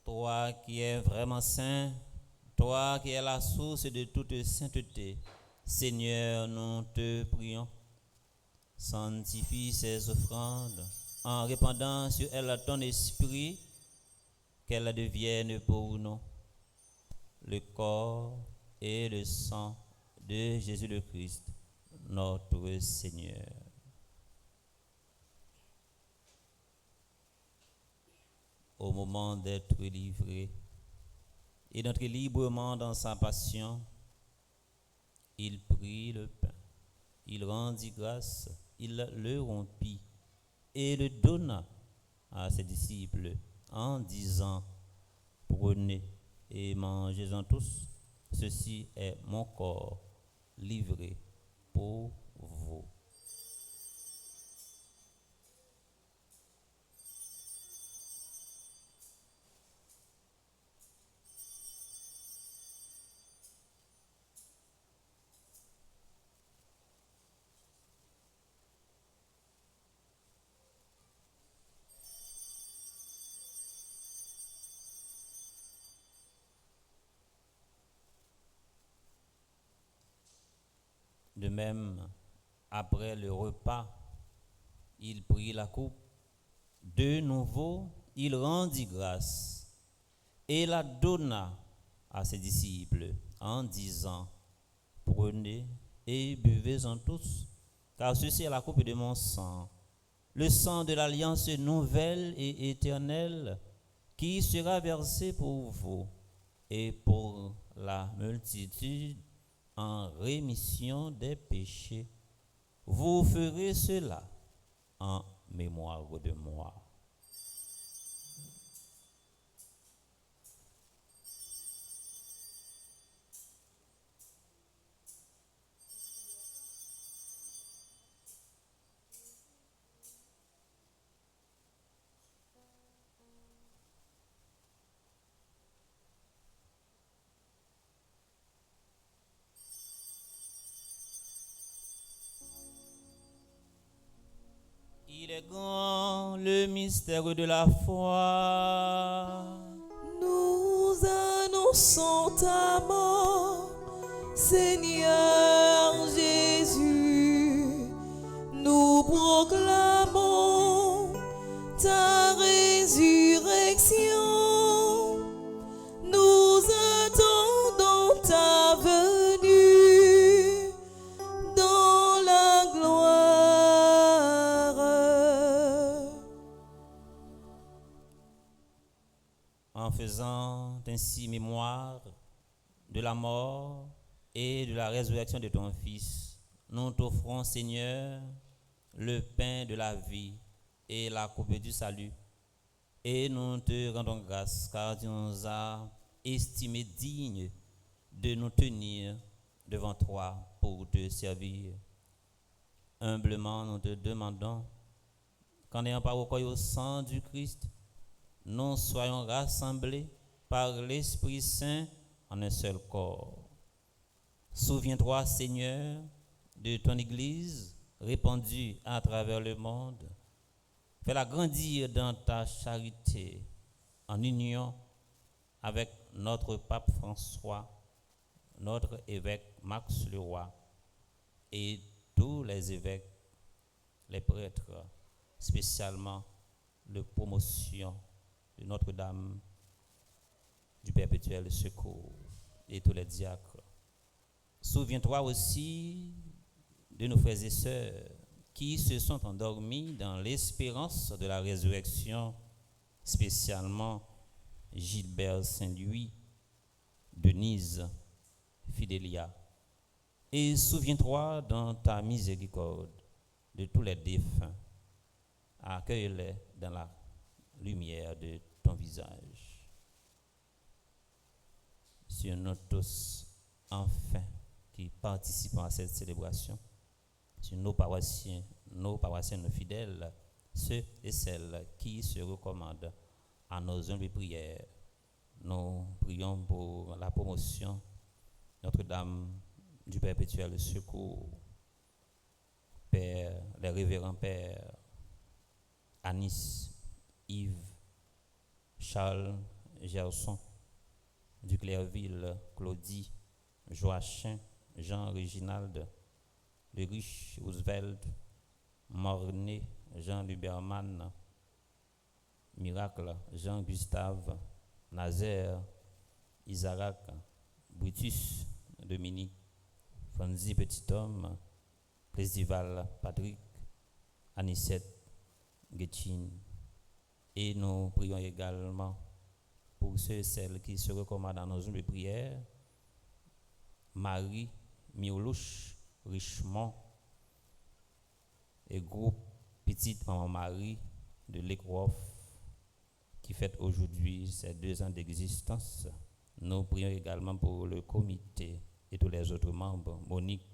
Toi qui es vraiment saint, toi qui es la source de toute sainteté, Seigneur, nous te prions. Sanctifie ces offrandes en répandant sur elles ton esprit, qu'elles deviennent pour nous le corps et le sang de Jésus le Christ, notre Seigneur. Au moment d'être livré et d'entrer librement dans sa passion, il prit le pain, il rendit grâce, il le rompit et le donna à ses disciples en disant: prenez et mangez-en tous, ceci est mon corps livré pour vous. De même, après le repas, il prit la coupe. De nouveau, il rendit grâce et la donna à ses disciples en disant: prenez et buvez-en tous, car ceci est la coupe de mon sang, le sang de l'alliance nouvelle et éternelle, qui sera versé pour vous et pour la multitude en rémission des péchés. Vous ferez cela en mémoire de moi. Il est grand le mystère de la foi. Nous annonçons ta mort, Seigneur Jésus. Nous proclamons ta résurrection. Nous attendons ta venue dans la gloire. En faisant ainsi mémoire de la mort et de la résurrection de ton Fils, nous t'offrons, Seigneur, le pain de la vie et la coupe du salut. Et nous te rendons grâce car tu nous as estimés dignes de nous tenir devant toi pour te servir. Humblement, nous te demandons qu'en ayant pas recours au sang du Christ, nous soyons rassemblés par l'Esprit Saint en un seul corps. Souviens-toi, Seigneur, de ton Église répandue à travers le monde. Fais-la grandir dans ta charité, en union avec notre pape François, notre évêque Max Leroy et tous les évêques, les prêtres, spécialement de promotion de Notre-Dame du Perpétuel Secours et tous les diacres. Souviens-toi aussi de nos frères et sœurs qui se sont endormis dans l'espérance de la résurrection, spécialement Gilbert Saint-Louis, Denise, Fidélia. Et souviens-toi dans ta miséricorde de tous les défunts. Accueille-les dans la lumière de ton visage. Sur nous tous, enfin, qui participons à cette célébration, sur nos paroissiens, nos fidèles, ceux et celles qui se recommandent à nos humbles prières. Nous prions pour la promotion Notre-Dame du Perpétuel Secours, Père, les révérends pères Anis, Yves, Charles, Gerson, du Clairville, Claudie, Joachim, Jean-Réginald, de Rich, Roosevelt, Mornay, Jean Luberman, Miracle, Jean-Gustave, Nazaire, Isaac, Brutus, Dominique, Fonzi Petit-Homme, Plesival, Patrick, Anicette, Guetchine. Et nous prions également pour ceux et celles qui se recommandent dans nos humbles prières, Marie, Miolouche, Richemont et groupe Petite Maman Marie de Lekroff qui fête aujourd'hui ses 2 ans d'existence. Nous prions également pour le comité et tous les autres membres, Monique,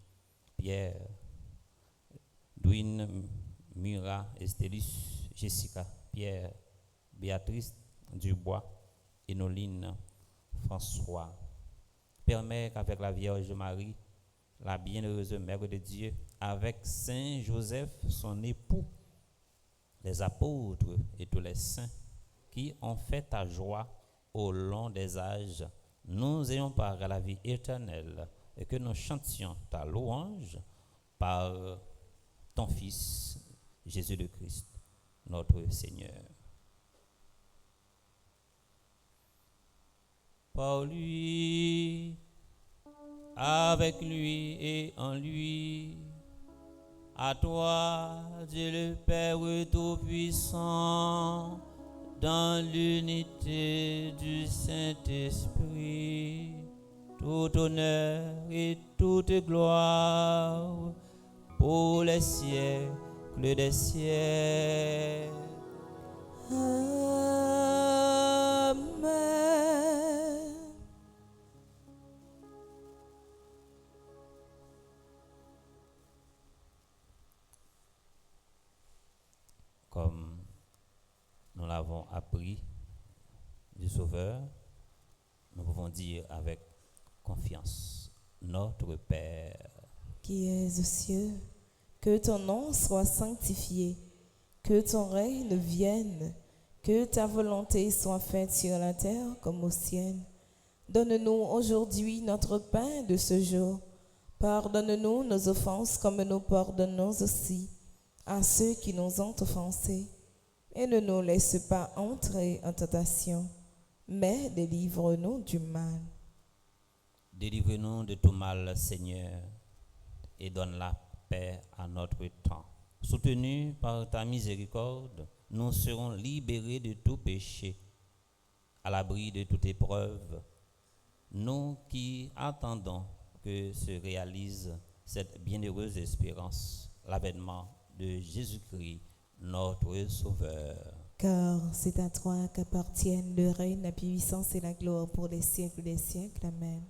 Pierre, Douine, Mura, Estélus, Jessica, Pierre, Béatrice, Dubois, Enoline, François. Permets qu'avec la Vierge Marie, la bienheureuse Mère de Dieu, avec Saint Joseph, son époux, les apôtres et tous les saints qui ont fait ta joie au long des âges, nous ayons part à la vie éternelle et que nous chantions ta louange par ton Fils, Jésus le Christ, notre Seigneur. Par lui, avec lui et en lui, à toi, Dieu le Père Tout-Puissant, dans l'unité du Saint-Esprit, tout honneur et toute gloire pour les siècles des siècles. Amen. Comme nous l'avons appris du Sauveur, nous pouvons dire avec confiance, notre Père, Qui es aux cieux, que ton nom soit sanctifié, que ton règne vienne, que ta volonté soit faite sur la terre comme au ciel. Donne-nous aujourd'hui notre pain de ce jour. Pardonne-nous nos offenses comme nous pardonnons aussi à ceux qui nous ont offensés. Et ne nous laisse pas entrer en tentation, mais délivre-nous du mal. délivre-nous de tout mal, Seigneur, et donne la paix à notre temps. Soutenus par ta miséricorde, nous serons libérés de tout péché, à l'abri de toute épreuve. Nous qui attendons que se réalise cette bienheureuse espérance, l'avènement de Jésus-Christ, notre Sauveur. Car c'est à toi qu'appartiennent le règne, la puissance et la gloire pour les siècles des siècles. Amen.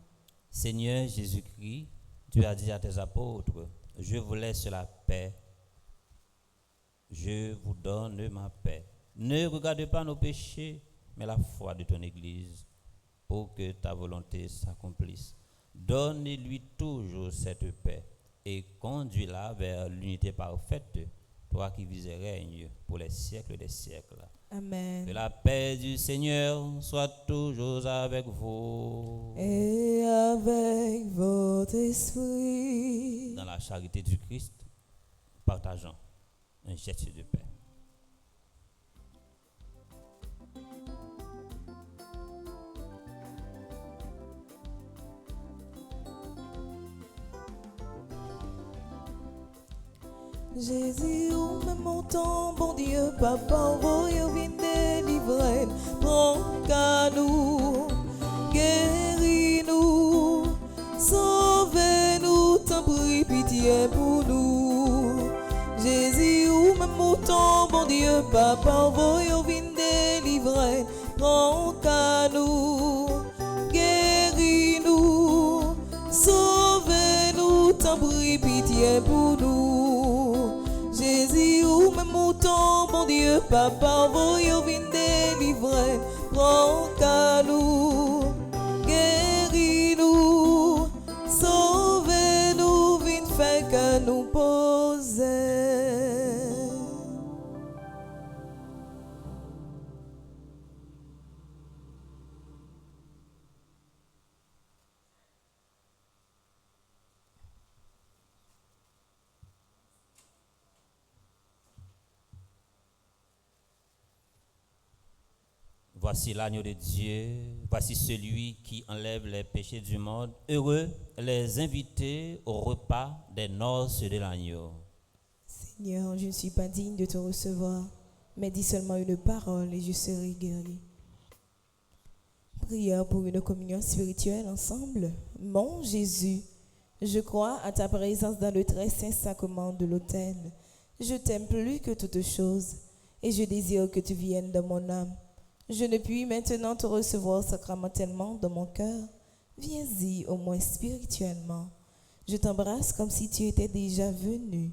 Seigneur Jésus-Christ, tu as dit à tes apôtres, je vous laisse la paix, je vous donne ma paix. Ne regarde pas nos péchés, mais la foi de ton Église, pour que ta volonté s'accomplisse. Donne-lui toujours cette paix et conduis-la vers l'unité parfaite, toi qui vis et règnes pour les siècles des siècles. Amen. Que la paix du Seigneur soit toujours avec vous. Et avec votre esprit. Dans la charité du Christ, partageons un geste de paix. Jésus, où me montant, bon Dieu, papa, voyons vin délivrer, prends qu'à nous, guéris-nous, sauvez-nous, t'en prie, pitié pour nous. Jésus, où me montant, bon Dieu, papa, voyons vin délivrer, prends qu'à nous, guéris-nous, sauvez-nous, t'en prie, pitié pour nous. Jésus, où me mouton, bon Dieu, papa, voyons vin délivrer, prends qu'à nous, guéris-nous, sauvez-nous, vin fait qu'à nous poser. Voici l'agneau de Dieu, voici celui qui enlève les péchés du monde. Heureux les invités au repas des noces de l'agneau. Seigneur, je ne suis pas digne de te recevoir, mais dis seulement une parole et je serai guéri. Prière pour une communion spirituelle ensemble. Mon Jésus, je crois à ta présence dans le très saint sacrement de l'autel. Je t'aime plus que toute chose et je désire que tu viennes dans mon âme. Je ne puis maintenant te recevoir sacramentellement dans mon cœur. Viens-y au moins spirituellement. Je t'embrasse comme si tu étais déjà venu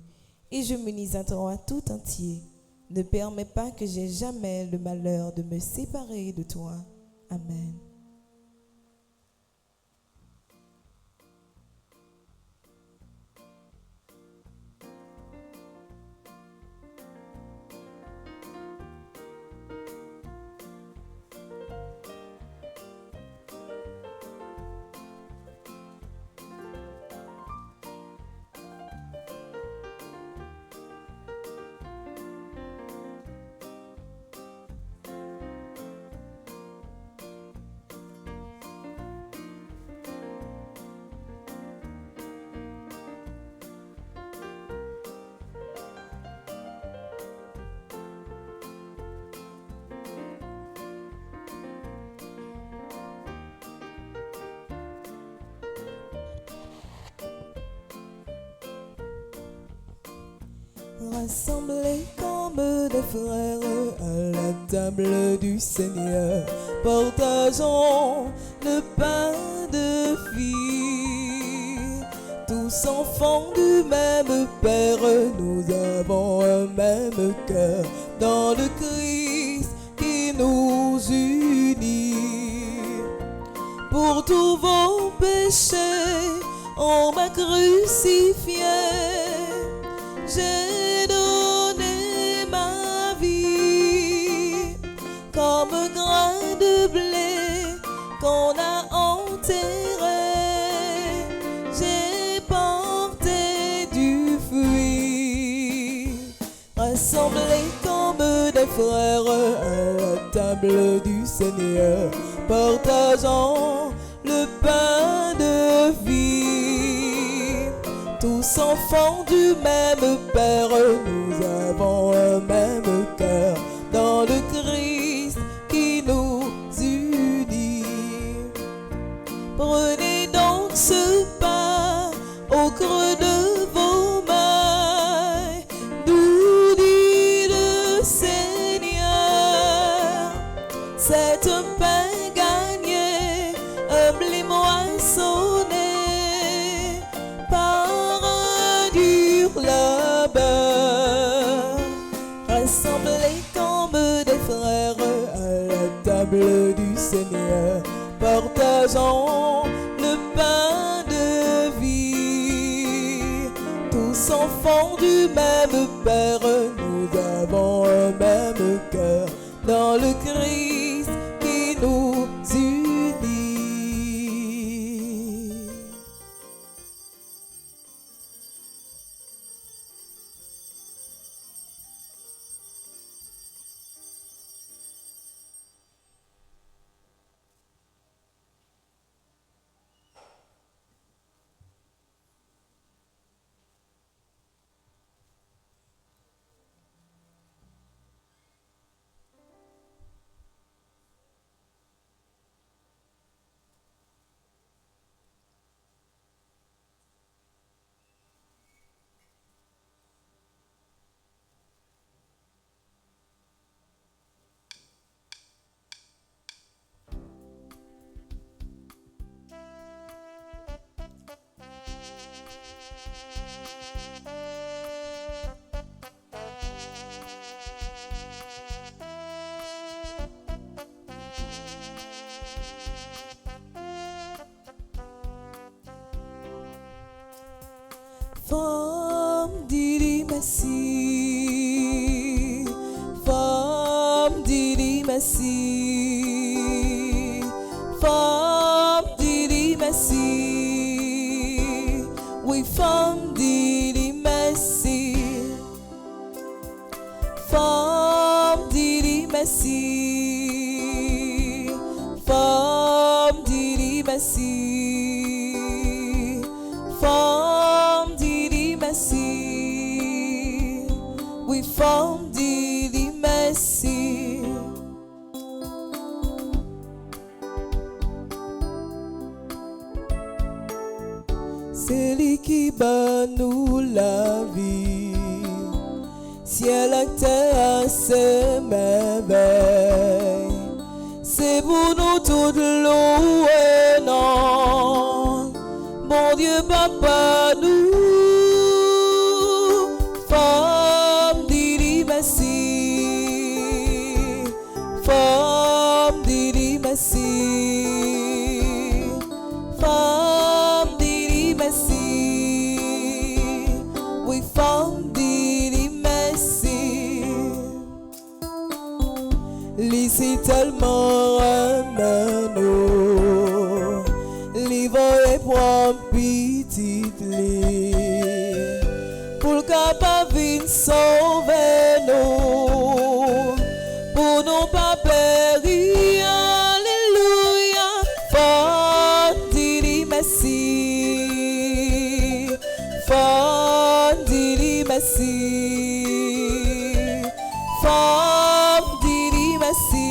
et je m'unis à toi tout entier. Ne permets pas que j'aie jamais le malheur de me séparer de toi. Amen. Rassemblés comme des frères à la table du Seigneur, partageons le pain de vie. Tous enfants du même Père, nous avons un même cœur dans le Christ qui nous unit. Pour tous vos péchés, on m'a crucifié. J'ai donné ma vie comme un grain de blé qu'on a enterré. J'ai porté du fruit, rassemblés comme des frères à la table du Seigneur, partageant le pain de vie. Tous enfants du même Père, nous avons un même cœur dans le Christ qui nous unit. Prenez donc ce pain au creux de vos mains, nous dit le Seigneur. C'est un pain gagné, un blé moissonné par un dur labeur. Rassemblés comme des frères à la table du Seigneur, partageons le pain de vie. Tous enfants du même Père, nous avons un même cœur dans le Christ qui nous unit. Femme Didi Messi, Femme Didi Messi, Femme Didi Messi, oui Femme Didi Messi, Femme Didi Messi, Femme Didi Messi, Femme Didi Messi, oui Femme Didi Messi. C'est lui qui bat nous la vie, ciel à terre c'est merveille. C'est pour nous toute l'eau et non, mon Dieu papa nous. Femme Didi Messi, Femme Didi Messi, Femme Didi Messi, oui Femme Didi Messi. L'ici tellement nous, l'ivre et point petite lit, pour le capable de sauver nous, pour nous pas périr. Alléluia. Femme Didi Messi, Femme Didi Messi, Femme Didi Messi,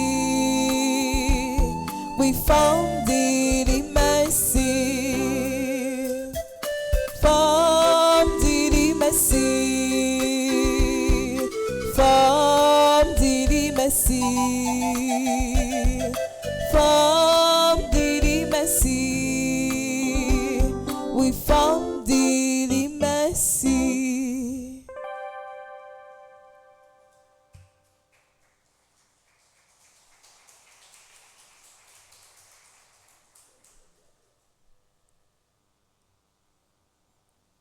oui Femme Didi Messi, Femme Didi Messi, les femmes disent merci.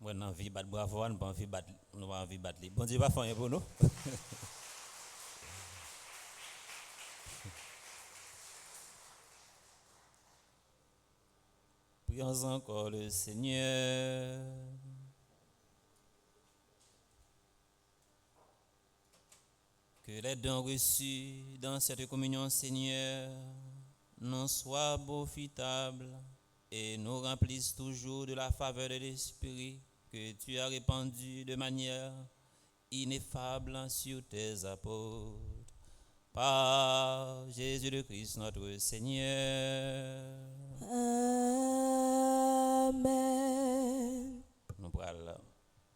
Moi, non, vie battre bravo, nous pas envie battre, nous pas envie battre. Bon Dieu, pas faire pour nous. Prions encore le Seigneur. Que les dons reçus dans cette communion, Seigneur, nous soient profitables et nous remplissent toujours de la faveur de l'Esprit que tu as répandu de manière ineffable sur tes apôtres. Par Jésus le Christ, notre Seigneur. Amen. Nous allons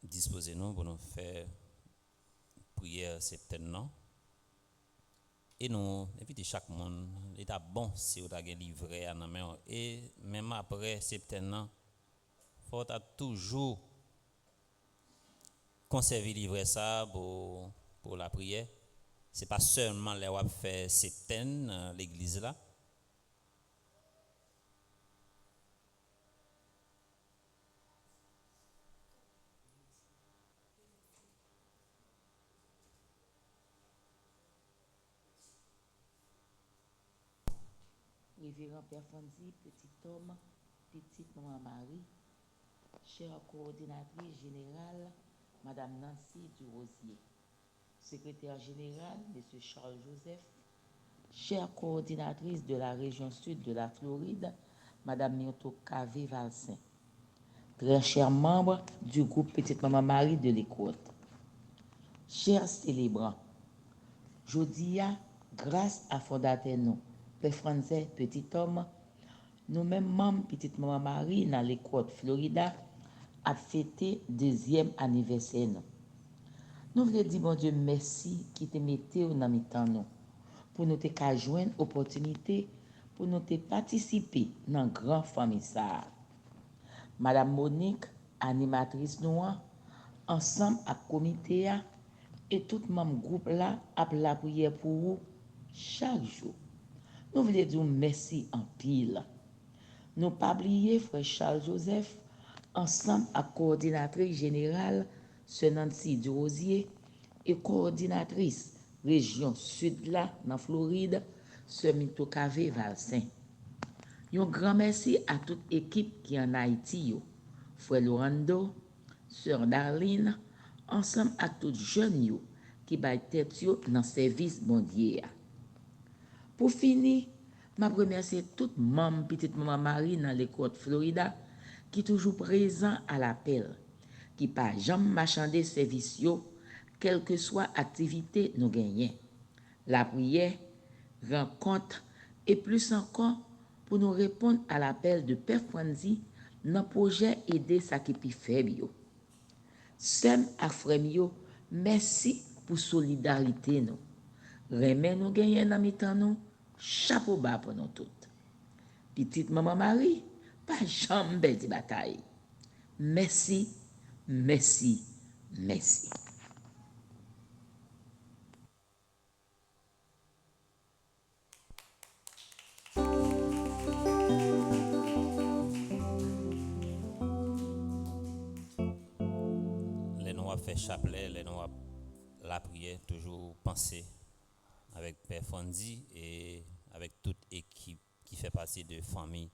disposer nous pour nous faire prière septembre. Et nous invitons chaque monde, il est bon si vous avez livré à nos mains. Et même après septembre, il faut toujours conserver livrer ça pour la prière. Ce n'est pas seulement les wap faire septembre l'église là. Révérend Père Fonzi, petit homme, petite maman Marie, chère coordinatrice générale, Madame Nancy Durosier, secrétaire général, M. Charles Joseph, chère coordinatrice de la région sud de la Floride, Madame Myrto Cavé Valsin, très chers membres du groupe Petite Maman Marie de l'Écoute, chers célébrants, Jodia, grâce à fondateur nous, Père Français, petit homme, nous-mêmes membres Petite Maman Marie dans l'Écoute Florida, a fêté deuxième anniversaire nous. Nous voulons dire bon Dieu merci qui te mette dans mes temps nous pour nous te joindre opportunité pour nous te participer dans grand famille ça. Madame Monique, animatrice noire, ensemble avec comité et tout membre groupe là a la prière pour vous chaque jour. Nous voulons dire merci en pile. Nous pas oublier frère Charles Joseph ensemble avec coordinatrice générale Sœur Nancy Durosier et coordinatrice région sud là dans Floride Sœur Myrto Cavé Valsin. Un grand merci à toute équipe qui est en Haïti yo. Frère Lorando, Sœur Darlene, ensemble à tous jeunes yo qui bay tête yo dans service bon Dieu. Pour finir, je remercie tout membre Petite Maman Marie dans l'Écoute Florida qui toujours présent à l'appel, qui pas jamais marchander service yo, quelle que soit activité nous gagnons. La prière, rencontre et plus encore pour nous répondre à l'appel de Père Franzi dans le projet aider sa qui pi faible yo. Sem ak frère yo, merci pour solidarité nous. Remè nous gagner dans mi-temps nous, chapeau bas pour nous toutes. Petite Maman Marie, pas jamais belle di bataille. Merci, merci, merci. Les noms fait chapelet, les noms la prière, toujours penser avec Père Fondi et avec toute équipe qui fait partie de famille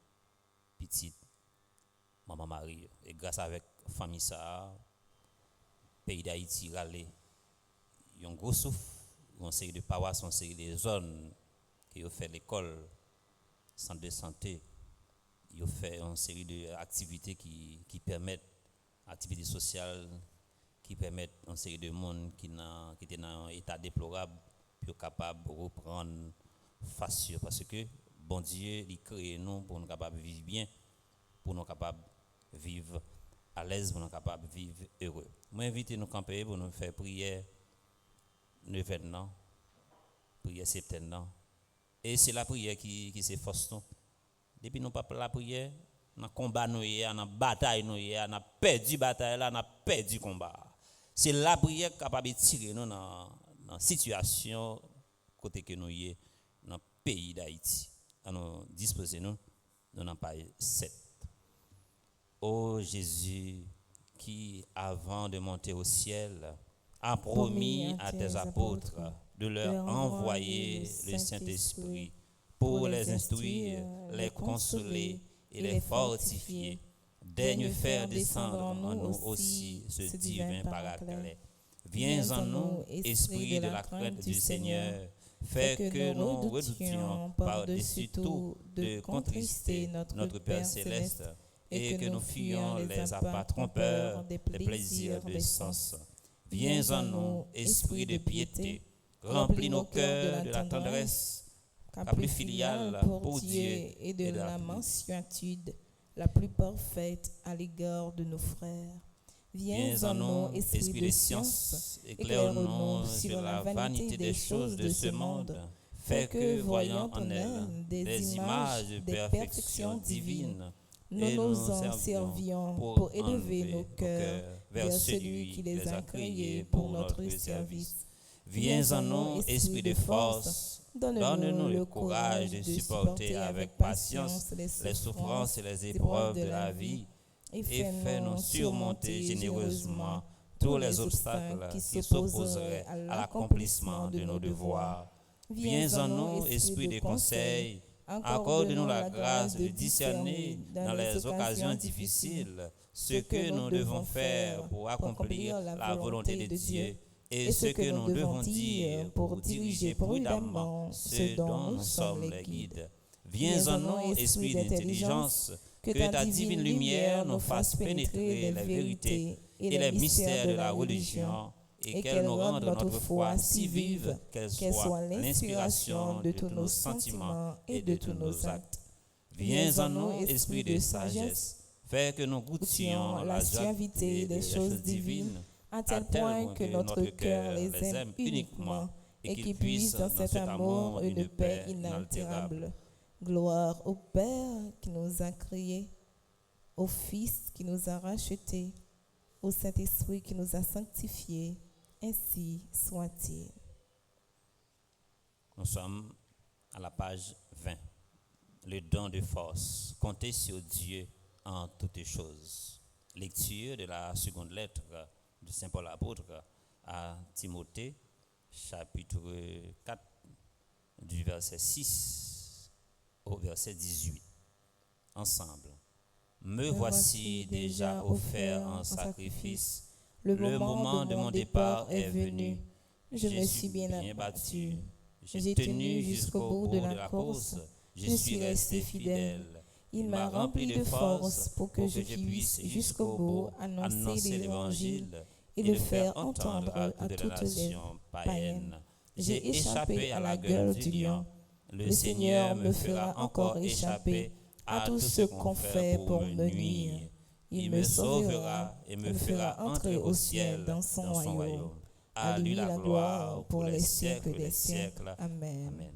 petite Maman Marie. Et grâce avec famille ça, pays d'Haïti râlé, il y a un gros souffle, une série de paroisses, une série de zones qui ont fait l'école, centre de santé, ils ont fait une série d'activités qui permettent, activités sociales, qui permettent une série de monde qui était dans un état déplorable, pour capable de reprendre face parce que bon Dieu il crée nous pour nous capable vivre bien, pour nous capable vivre à l'aise, pour nous capable vivre heureux. Moi invite nous camper pour nous faire prière neuvaine, prière septembre. Et c'est la prière qui s'efforce nous. Depuis nous pas la prière, dans combat nous hier, dans bataille nous hier, dans perdu bataille là, dans perdu combat. C'est la prière capable de tirer nous dans situation côté que nous y dans le pays d'Haïti. Nous disposer nous dans page 7. Ô Jésus qui avant de monter au ciel a promis à tes apôtres de leur envoyer le Saint-Esprit pour les instruire, les consoler et les fortifier. Daigne faire descendre en nous aussi ce divin paraclet. Viens en nous, esprit de la crainte du Seigneur, fais que nous redoutions par-dessus tout de contrister notre Père céleste et que nous fuyions les appâts trompeurs des plaisirs de sens. Viens en nous, esprit de piété, remplis nos cœurs de la tendresse, la plus filiale pour Dieu et de la mansuétude la plus parfaite à l'égard de nos frères. Viens en nous, esprit de science, éclaire-nous sur la vanité des choses de ce monde. Fais que, voyant en elles des images de perfection divine, nous nous en servions pour élever nos cœurs vers celui qui les a créés pour notre service. Viens en nous, esprit de force, donne-nous le courage de supporter avec patience les souffrances et les épreuves de la vie et fais-nous surmonter généreusement tous les obstacles qui s'opposeraient à l'accomplissement de nos devoirs. Viens en nous, esprit de conseil, accorde-nous la grâce de discerner dans les occasions difficiles ce que nous devons faire pour accomplir la volonté de Dieu et ce que nous devons dire pour diriger prudemment ceux dont nous sommes les guides. Viens en nous, esprit d'intelligence, que ta divine lumière nous fasse pénétrer les vérités et les mystères de la religion et qu'elle nous rende notre foi si vive qu'elle soit l'inspiration de tous nos sentiments et de tous nos actes. Viens en nous, esprit de sagesse, fais que nous goûtions la suavité des choses divines à tel point que notre cœur les aime uniquement et qu'il puisse dans cet amour une paix inaltérable. Gloire au Père qui nous a créés, au Fils qui nous a rachetés, au Saint-Esprit qui nous a sanctifiés. Ainsi soit-il. Nous sommes à la page 20. Le don de force. Comptez sur Dieu en toutes choses. Lecture de la seconde lettre de Saint Paul apôtre à Timothée, chapitre 4, du verset 6 au verset 18. Ensemble. Me voici déjà offert en sacrifice. Le moment de mon départ est venu. Je me suis bien battu. J'ai tenu jusqu'au bout de la course. Je suis resté fidèle. Il m'a rempli de force pour que je puisse jusqu'au bout annoncer l'Évangile et le faire entendre à toutes les païennes. J'ai échappé à la gueule du lion. Le Seigneur me fera encore échapper à tout ce qu'on fait pour me nuire. Il me sauvera et me fera entrer au ciel dans son royaume. À lui la gloire pour les siècles des siècles. Amen.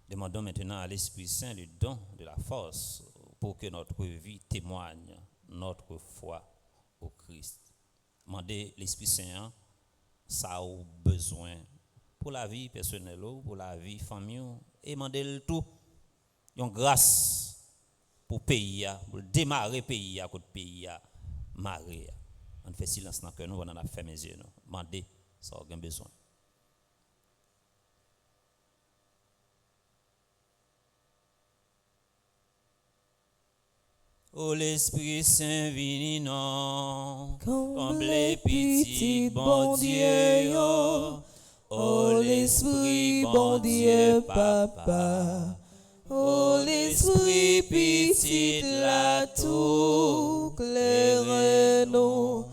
Demandons maintenant à l'Esprit Saint le don de la force pour que notre vie témoigne notre foi au Christ. Demandez l'Esprit Saint, ça a besoin pour la vie personnelle, pour la vie famille, et demandez le tout, une grâce pour le pays, pour démarrer le pays, pour le pays marrer. On fait silence dans le cœur, nous, on a fait mes yeux. Demandez, ça a besoin. Oh l'Esprit Saint vini non, comme les petits bon Dieu yo. Oh l'Esprit bon Dieu papa, oh l'Esprit petit la tout, claire-nous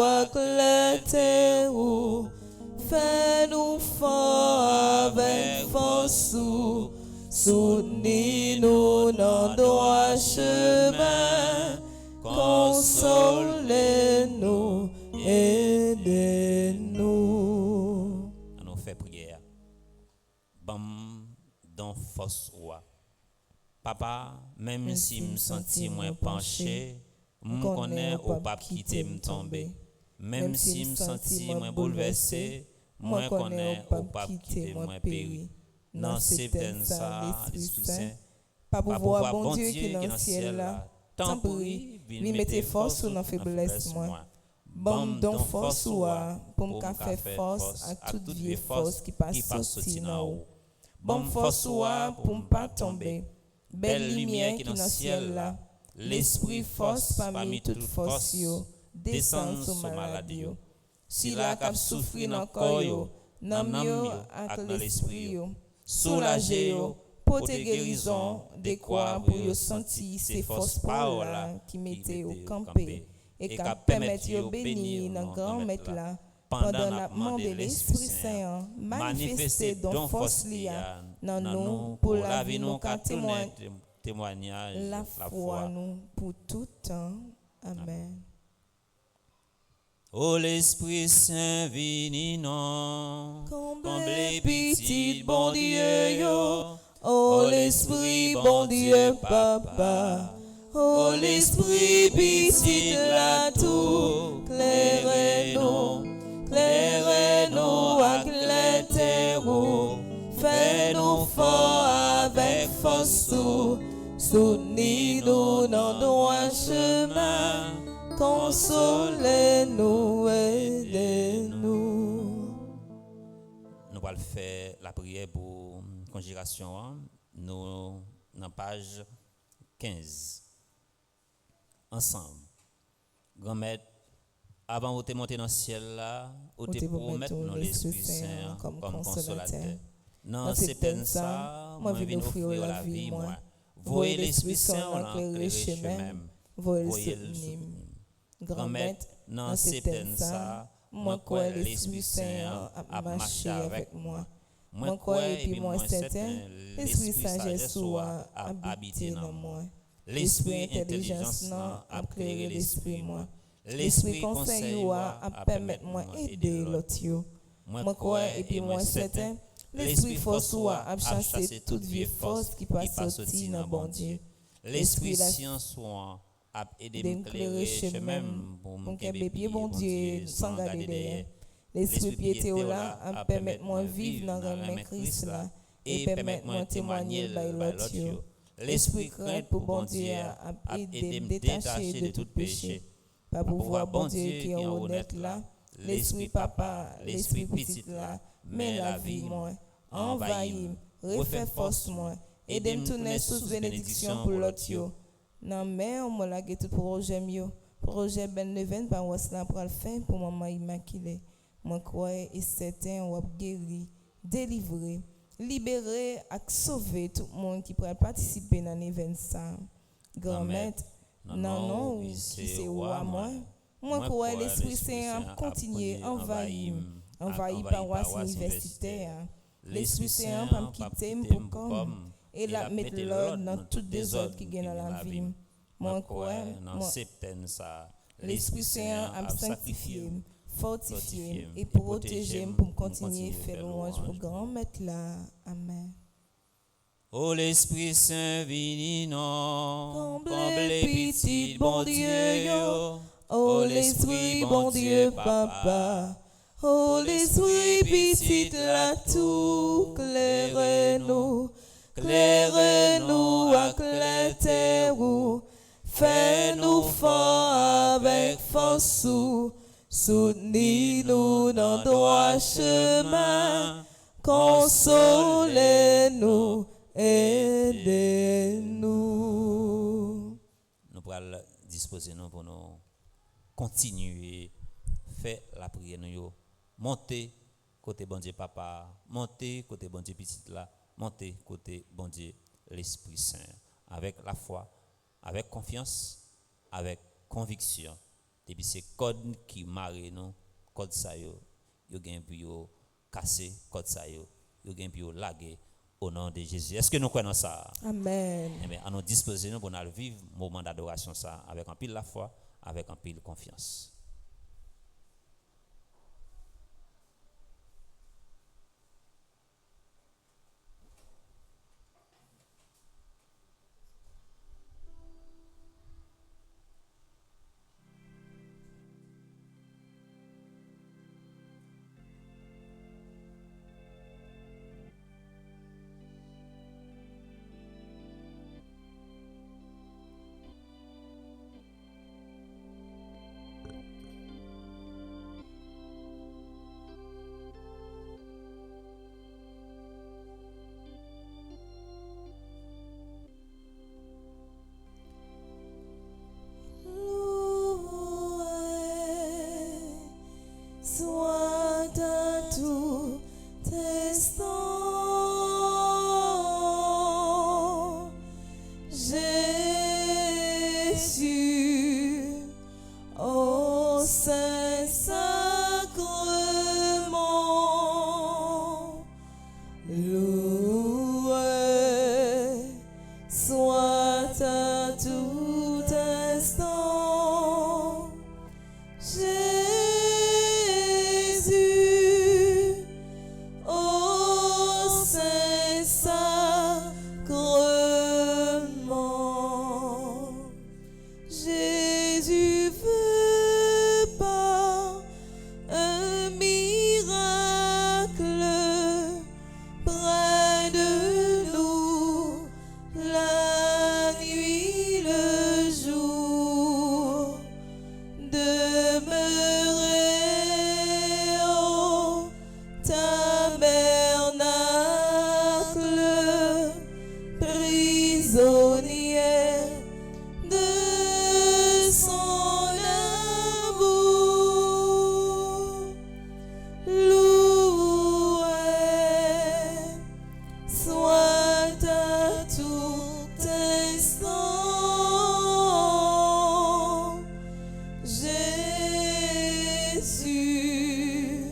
avec l'éternel, fais-nous fort avec force. Soutenez-nous dans droit chemin, consolez-nous, aidez-nous. On fait prière. Bam, dans force roi. Papa, même si me senti moins penché, me connais ou pas quitter me tomber. Même si me senti moins bouleversé, moi connais ou pas quitter moi péri. Dans septaine ça, l'Esprit Saint, pas pouvoir bon Dieu qui est dans le ciel là, tant pis, lui mettez force ou dans faiblesse moi. Bon donc force ou pour me faire force à toute vieille force qui passe sorti dans haut. Bon force ou pour me pas tomber. Belle lumière qui est dans le ciel là, l'esprit force parmi toute force yo, descend sur maladie yo. Si la cap souffrir dans corps yo, nan yo ak l'esprit yo, soulager yo, porter guérison, de quoi pour yo sentir ces forces paroles qui mettez au campé et qui permettent yo bénir dans grand maître là pendant la demande l'Esprit Saint manifester don force lia dans nous pour la vie nous qu'à témoignage la foi nous pour tout temps. Amen. Oh l'Esprit Saint vini non, comblez petit bon Dieu yo. Oh l'Esprit bon Dieu Papa, oh l'Esprit petit la tout, clairez-nous avec l'éternel, fais-nous fort avec force, soutenez-nous dans droit chemin, consolez-nous, aidez-nous. Nous allons faire la prière pour conjuration. Nous dans page 15. Ensemble. Grand-mère, avant de monter dans le ciel là, vous te promettre nous l'Esprit Saint comme consolateur. Dans cette ça, moi je viens offrir la vie moi. Voyez l'Esprit Saint en éclairer chemin. Voyez le Grand-mère, dans cette ça, moi crois l'Esprit Saint a marché avec moi. Moi crois et puis moi certain, l'Esprit sagesse a habité dans moi. L'Esprit intelligence a éclairé l'Esprit moi. L'Esprit conseil a permettre moi aider l'autre. Moi crois et puis moi certain, l'Esprit force a chassé toute vieille force qui passe sorti dans bon Dieu. L'Esprit science a aidé m'éclairer chemin pour me pied bon Dieu sans garder derrière. L'Esprit piété là a permettre moi vivre dans le Christ là et permettre moi témoigner by l'autre. L'Esprit crainte pour bon Dieu a aidé me détacher de tout péché. Par pouvoir bon Dieu qui est honnête là, l'Esprit papa, l'Esprit petit là, mais la vie moi, envahit, refait force moi, aidez-moi tourner sous bénédiction pour l'autre. Non mais on m'a lagué tout projet ben leven par wasla pour le fin pour maman immaculée. Moi crois et certain on va guérir, délivrer, libérer et sauver tout le monde qui pourrait participer dans l'événement ça. Grand-mère, non, qui c'est roi moi. Moi crois l'Esprit Saint a continué envahir paroisse universitaire. L'Esprit Saint pas me quitter pour comme et la mettre l'ordre dans tout désordre qui gagne dans la vie. Moi crois dans septaine ça. L'Esprit Saint a sanctifié, fortifié et protégé pour me continuer à faire louange pour grand maître là. Amen. Oh l'Esprit Saint vini non, comblez petit bon Dieu yo. Oh l'Esprit bon Dieu Papa, oh l'Esprit petit la tout, clairez-nous avec l'éternel, fais-nous fort avec force, soutenez-nous dans droit chemin, consolez-nous, aidez-nous. Nous pourrons disposer nous pour nous continuer faire la prière nous monter côté bon Dieu papa, monter côté bon Dieu petit là, monter côté bon Dieu l'Esprit Saint avec la foi, avec confiance, avec conviction. Et puis c'est code qui marre nous, code ça yo gain pour casser, code ça yo gain pour laguer au nom de Jésus. Est-ce que nous croyons ça? Amen. Eh bien, à nous disposer nous pour nous vivre moment d'adoration ça avec un pile la foi, avec un pile confiance. tout instant. Jésus, au Saint-Sacrement, Jésus veut par un miracle près de nous, la nuit, le jour, demeurer au tabernacle, prisonnière de son amour. Loué soit à tout instant Jésus,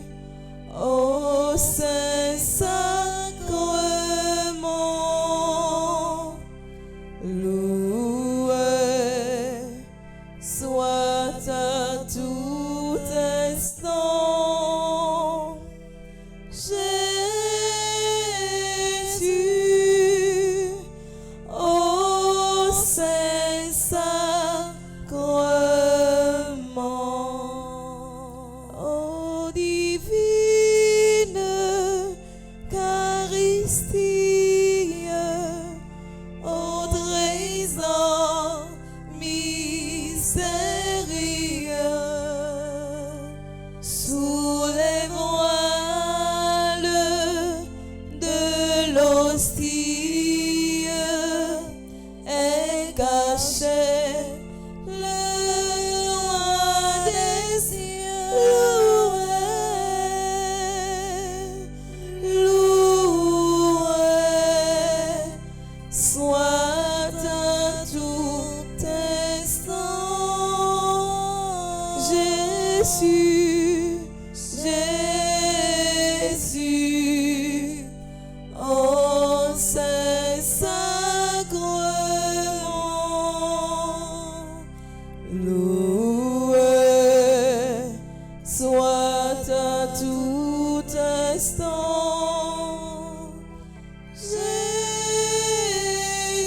au Saint-Sacrement. Loué soit à tout instant Jésus, au Saint-Sacrement. Ô divine Eucharistie, ô trésor mystérieux, sous les voiles de l'hostie est caché le roi des cieux. Loué soit à tout instant Jésus, Jésus, au Saint-Sacrement. Loué soit à tout instant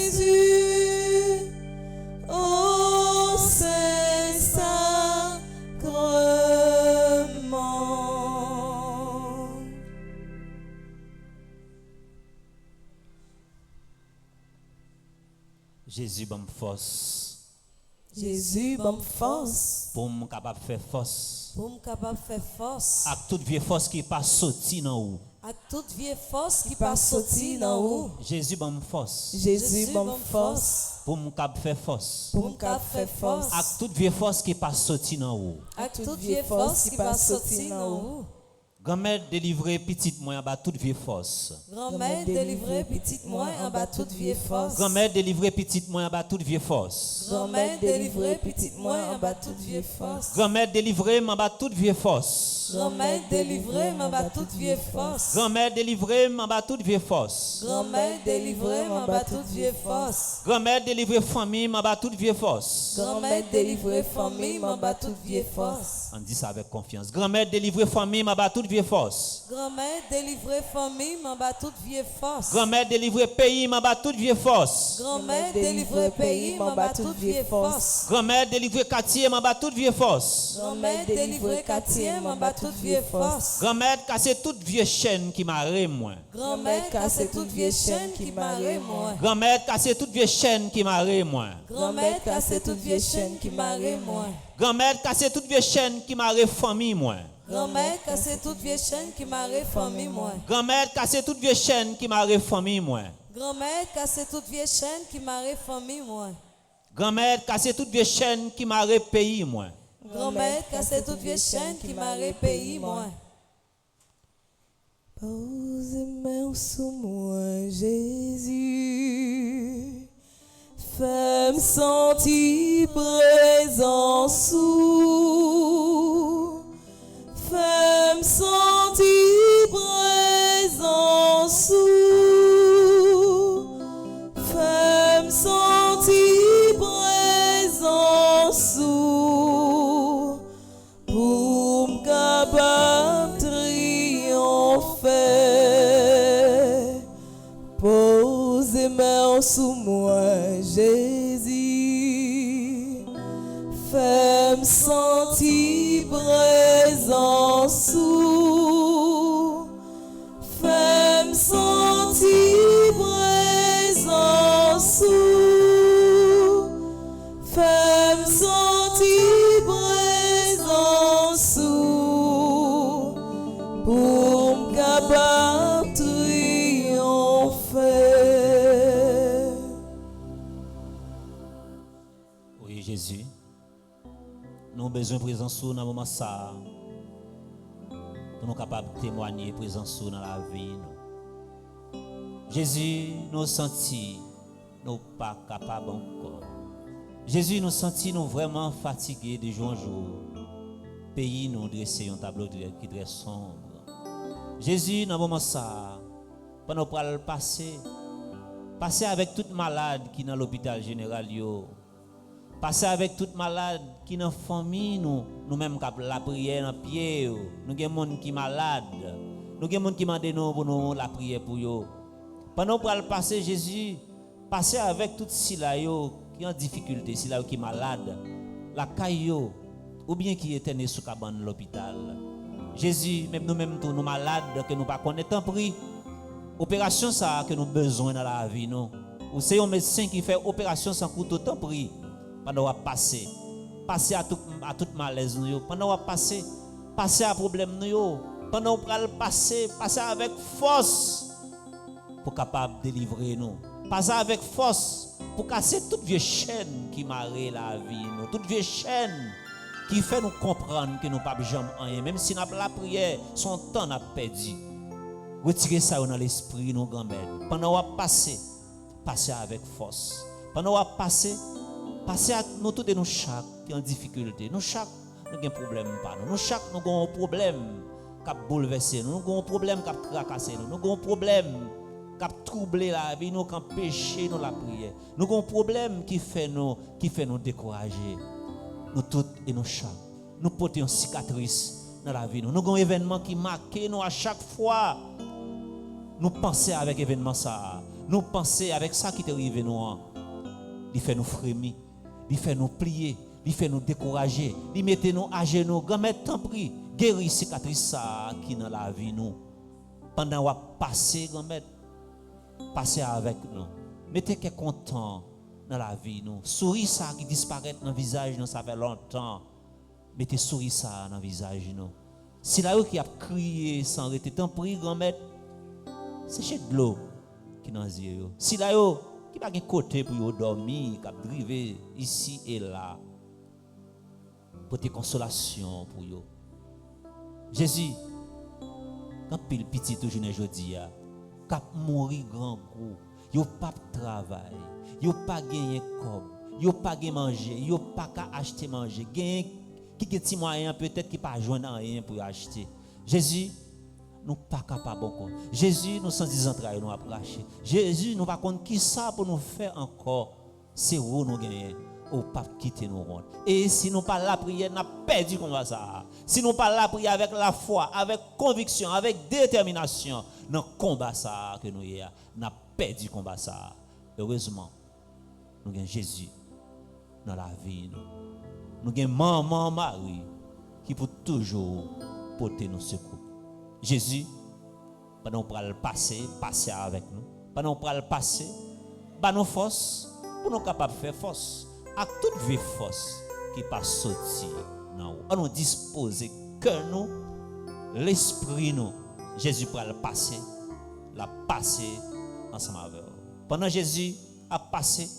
Jésus, au Saint-Sacrement. Jésus bonne force Jésus, bonne force pour me capable faire force Pour me capable faire force à toute vieille force qui pas sorti dans ou. à toute vieille force qui pas sorti dans haut. Jésus bonne force Jésus, bonne force pour me capable faire force pour me cap faire force à toute vieille force qui pas sorti dans ou. à toute vieille force qui pas sorti dans haut. Grand-mère délivrer petite moi en bas toute vieille force. Grand-mère délivrer petite moi en bas toute vieille force. Grand-mère délivrer petite moi en bas toute vieille force. Grand-mère délivrer petite moi en bas toute vieille force. Grand-mère délivrer en bas toute vieille force. Grand-mère délivrer en bas toute vieille force. Grand-mère délivrer en bas toute vieille force. Grand-mère délivrer en bas toute vieille force. Grand-mère délivrer famille en bas toute vieille force. Grand-mère délivrer famille en bas toute vieille force. On dit ça avec confiance. Grand-mère délivrer famille en bas toute vieille force. Grand-mère délivrer famille en bas toute vieille force. Grand-mère délivrer pays en bas toute vieille force. Grand-mère délivrer pays en bas toute vieille force. Grand-mère délivrer quartier en bas toute vieille force. Grand-mère délivrer quartier en bas toute vieille force. Grand-mère casser toute vieille chaîne qui m'arrête moi. Grand-mère casser toute vieille chaîne qui m'arrête moi. Grand-mère casser toute vieille chaîne qui m'arrête moi. Grand-mère casser toute vieille chaîne qui m'arrête moi. Grand-mère casser toute vieille chaîne qui m'arrête famille moi. Grand-mère casser toute vieille chaîne qui m'arrête famille moi. Grand-mère casser toute vieille chaîne qui m'arrête famille moi. Grand-mère casser toute vieille chaîne qui m'arrête famille moi. Grand-mère casser toute vieille chaîne qui m'arrête pays moi. Grand-mère casser toute vieille chaîne qui m'arrête pays moi. Pose main sous moi, Jésus. Fais-me sentir présent sous. Fais-me sentir présent sous. Fais-me sentir présent Fais-moi sentir présence sous. Fais-moi sentir présence sous. Fais-moi sentir présence sous. Pour me capable triompher. Oui, Jésus, nous avons besoin de présence dans le moment ça. Pour nous capables de témoigner de présence dans la vie. Jésus, nous sentis, nous pas capables encore. Jésus, nous sentis, nous vraiment fatigués de jour en jour. Pays, nous dressons un tableau qui est très sombre. Jésus, dans le moment ça, pendant qu'on le passer avec toute malade qui est dans l'hôpital général, passer avec toute malade qui est dans la famille, nous-mêmes qui avons la prière dans pied, nous avons des gens qui sont malades, nous avons des gens qui demandent pour nous la prière pour eux. Pendant qu'on le passer, Jésus, passer avec tout cela qui est en difficulté, cela qui est malade, la caillou, ou bien qui est né sous cabane de l'hôpital. Jésus, même nous-mêmes, nous malades, que nous ne connaissons pas, pris, opération ça que nous avons besoin dans la vie. Nous. Ou c'est un médecin qui fait opération sans couteau, tant pris, pendant qu'on passer à tout malaise, pendant qu'on passer à problème, pendant qu'on passer avec force pour capable de délivrer nous. Passer avec force pour casser toute vieille chaîne qui marre la vie, nous, toute vieille chaîne qui fait nous comprendre que nous ne pouvons jamais rien, même si nous avons la prière, son temps n'a perdu. Retirez ça dans l'esprit, nous grand-mère. Pendant qu'on passer avec force. Pendant qu'on passer à nous tous et nous chaque qui en difficulté. Nous chaque nous avons un problème par nous. Nous chaque nous avons un problème qui a bouleversé nous. Nous avons un problème qui a tracassé nous. Nous avons un problème qui a troublé la vie, nous qui a empêché nous la prière. Nous avons un problème qui fait nous décourager. Nous tous et nous chaque. Nous portons une cicatrice dans la vie. Nous avons un événement qui marque nous à chaque fois. Nous pensons avec l'événement ça. Nous pensons avec ça qui est arrivé nous. Il fait nous frémir. Il fait nous plier. Il fait nous décourager. Il met nous à genoux. Grand-mère, tant pis. Guéris cicatrice ça qui dans la vie nous. Pendant qu'on passer, grand-mère, passer avec nous. Mettez qu'est content dans la vie nous. Souris ça qui disparaît dans le visage nous, ça fait longtemps. Mettez souris ça dans le visage nous. Si là qui a crié sans arrêter, tant pis, grand-mère, c'est chez de l'eau qui dans les yeux. Si là qui n'a pas de côté pour dormir, qui a drivé ici et là, pour tes consolations pour eux. Jésus, quand il petit toujours aujourd'hui, qui a mouru grand goût, il n'a pas de travail, il n'a pas gagné comme, il n'a pas gagné manger, il n'a pas acheter manger, qui a des moyens peut-être qui pas joindre rien pour acheter. Jésus, nous pas capables encore. Jésus, nous sans 10 ans travail nous approcher. Jésus, nous pas compte qui ça pour nous faire encore. C'est où nous gagner ou pas quitter nos rondes. Et si nous pas la prière, nous perdu comme ça. Si nous pas la prière avec la foi, avec conviction, avec détermination, dans combat ça que nous y a, nous perdu combat ça. Heureusement, nous avons Jésus dans la vie nous avons maman Marie qui peut toujours porter nos secours. Jésus, pendant qu'on le passer avec nous. Pendant qu'on le passer, nos forces, pour nous capables de faire force. À toute vie force qui passe sortir. On nous dispose que nous, l'esprit nous, Jésus pour le passer ensemble avec nous. Pendant Jésus a passé,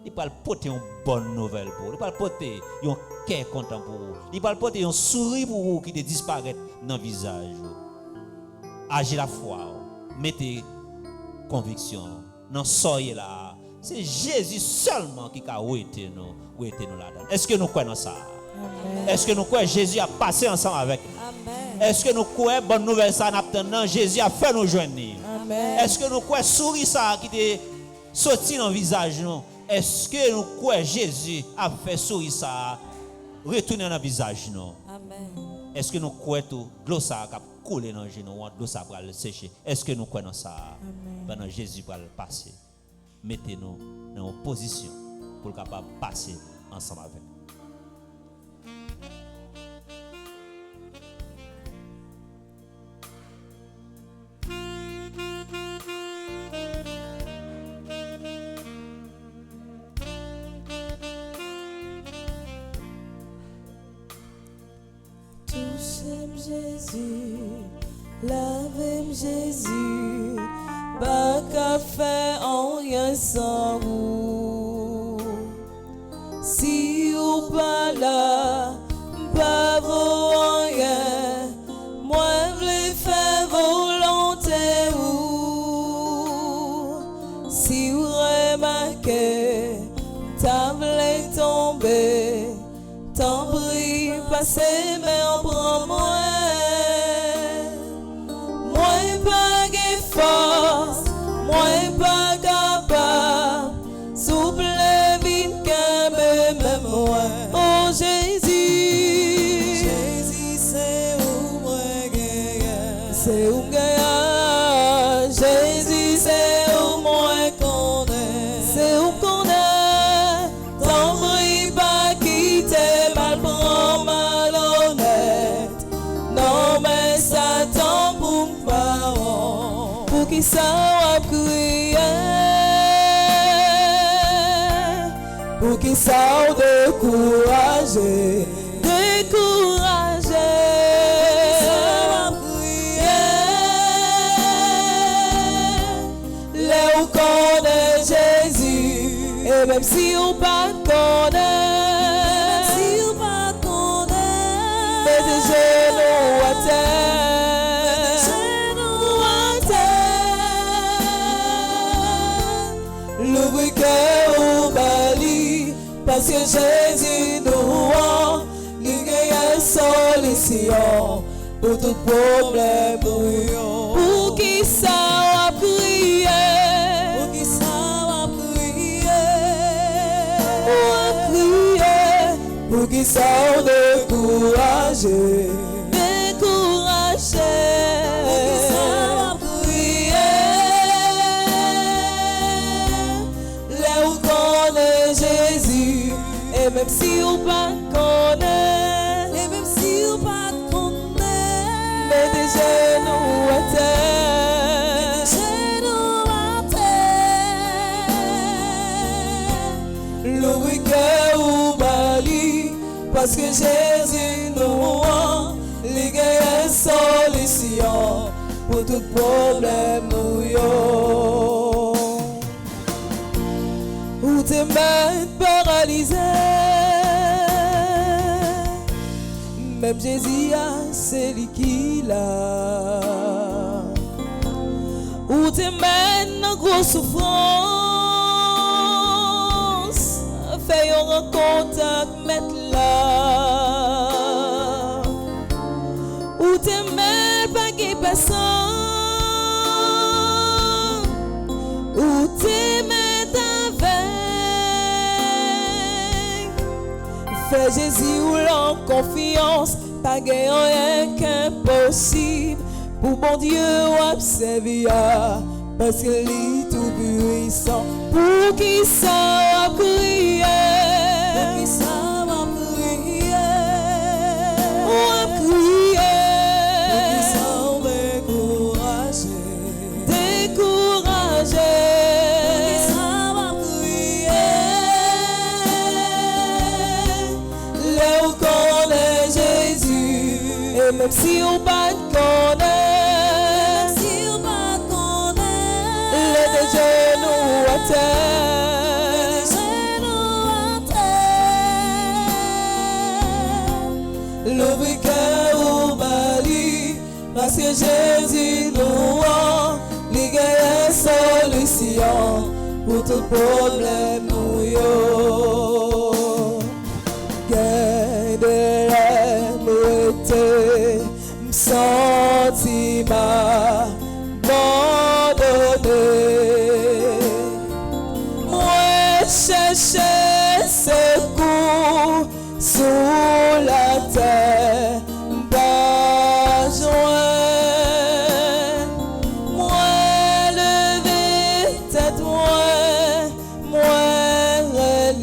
il va porter une bonne nouvelle pour vous. Il va porter un cœur content pour vous. Il va porter un sourire pour vous qui disparaît dans le visage. Agez la foi. Mettez conviction. Non, soyez là. C'est Jésus seulement qui a ouété nous là-dedans. Est-ce que nous croyons ça? Amen. Est-ce que nous croyons Jésus a passé ensemble avec nous? Amen. Est-ce que nous croyons bonne nouvelle ça n'a Jésus a fait nous joindre? Est-ce que nous croyons sourire ça qui est sorti dans le visage nous? Est-ce que nous croyons Jésus a fait sourire ça retourner dans le visage nous? Amen. Est-ce que nous croyons tout l'eau ça qui a coulé dans le genou, l'eau ça va le sécher? Est-ce que nous croyons ça? Pendant Jésus va le passer. Mettez-nous dans une position pour capable passer ensemble avec nous. Touchez-moi Jésus, lavez-moi Jésus, pas qu'à faire en rien sans vous. Si ou pas là, pas vos rien, moi v'lais faire volonté ou. Si vous remarquez, t'as v'lais tomber, t'en prie, passez, mais on prend moins. Moins pas de force, moins pas capable, souple vite qu'un même moi. Oh Jésus, Jésus c'est où moi gagne, c'est où gagne, Jésus c'est où moi connaît, c'est où connaît, t'en prie pas quitter mal prend malhonnête, non mais ça t'en pour parole, pour qui ça va crier, pour qui ça décourager, décourager, ça va crier, là où connaît Jésus, et même si on pas connaît, si on pas connaît, mets tes genoux à terre, mets tes genoux à terre, l'ouvre cœur au bali, parce que Jésus nous rend, il gagne solution pour tout problème, pour qui ça va prier, pour qui ça va prier, pour qui ça va décourager, décourager, pour qui ça va prier, là où connaît Jésus, et même si on pas connaît, et même si on pas connaît, mets tes genoux à terre, mets tes genoux à terre, l'ouvre cœur ou bali, parce que Jésus nous rend, il gagne solution pour tout problème nous yo. Ou t'es même paralysé, même Jésus a c'est lui qui l'a. Ou t'es même en grosse souffrance, fais un rencontre avec mettre là. Ou t'es même pas qui personne, ou t'es même fais Jésus ou en confiance, pas gagne rien qu'impossible. Pour bon Dieu observer, parce que lui tout puissant. Pour qui ça va crier, pour qui ça va crier, va crier, pour qui ça va décourager, décourager. Même si on pas connaît, si on pas connaît, les deux genoux à terre, les genoux à terre, l'ouvre cœur au bali, parce que Jésus nous rend, il gagne solution pour tout problème nous yo. Sentiment abandonné, moi chercher secours sous la terre, pas joint, moi lever tête, moi relais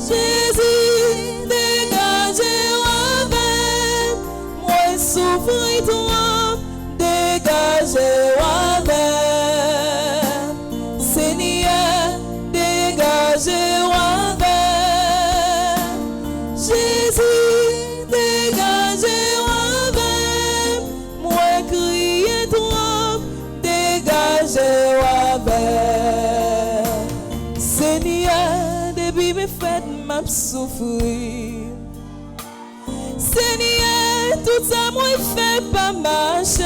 Jésus, dégagez-vous avec moi, souffrir toi, dégagez-vous avec Seigneur, dégagez-vous avec Jésus, dégagez-vous avec moi, criez toi, dégagez-vous avec Seigneur, depuis mes fêtes m'a souffrir. Seigneur, tout ça moi fait pas marcher.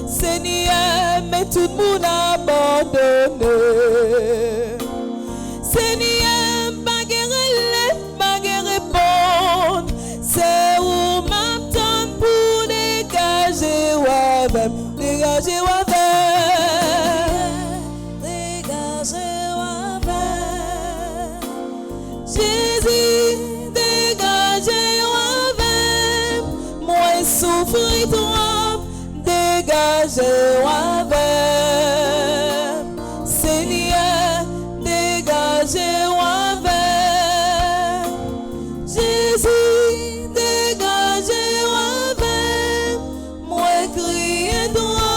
Seigneur, mais tout le monde abandonné. Seigneur, pas répondre. C'est où m'attendre pour dégager moi-même. Dégager moi-même. Jésus, dégagez-vous avec moi, souffrir toi, dégagez-vous avec Seigneur, dégagez-vous avec Jésus, dégagez-vous avec moi, criez toi,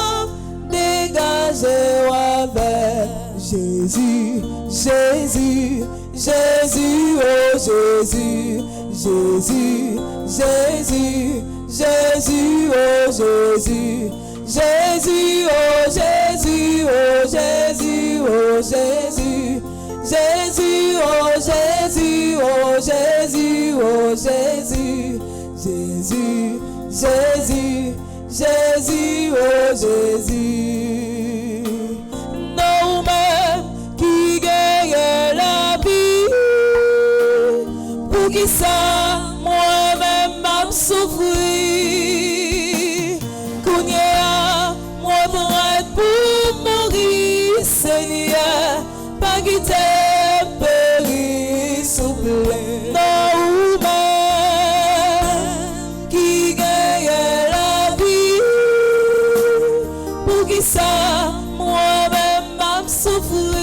dégagez-vous avec Jésus, Jésus. Jésus, oh Jésus, Jésus, Jésus, Jésus, oh Jésus, Jésus, oh Jésus, oh Jésus, oh Jésus, Jésus, oh Jésus, oh Jésus, oh Jésus, Jésus, Jésus, Jésus, oh Jésus. Nous-mêmes qui gagnons la vie, pour qui ça, moi-même m'a souffrir. Kounia, moi prête pour mourir, Seigneur, pas quitter périr, s'il vous plaît. Nous-mêmes qui gagnons la vie, pour qui ça, moi-même m'a souffrir.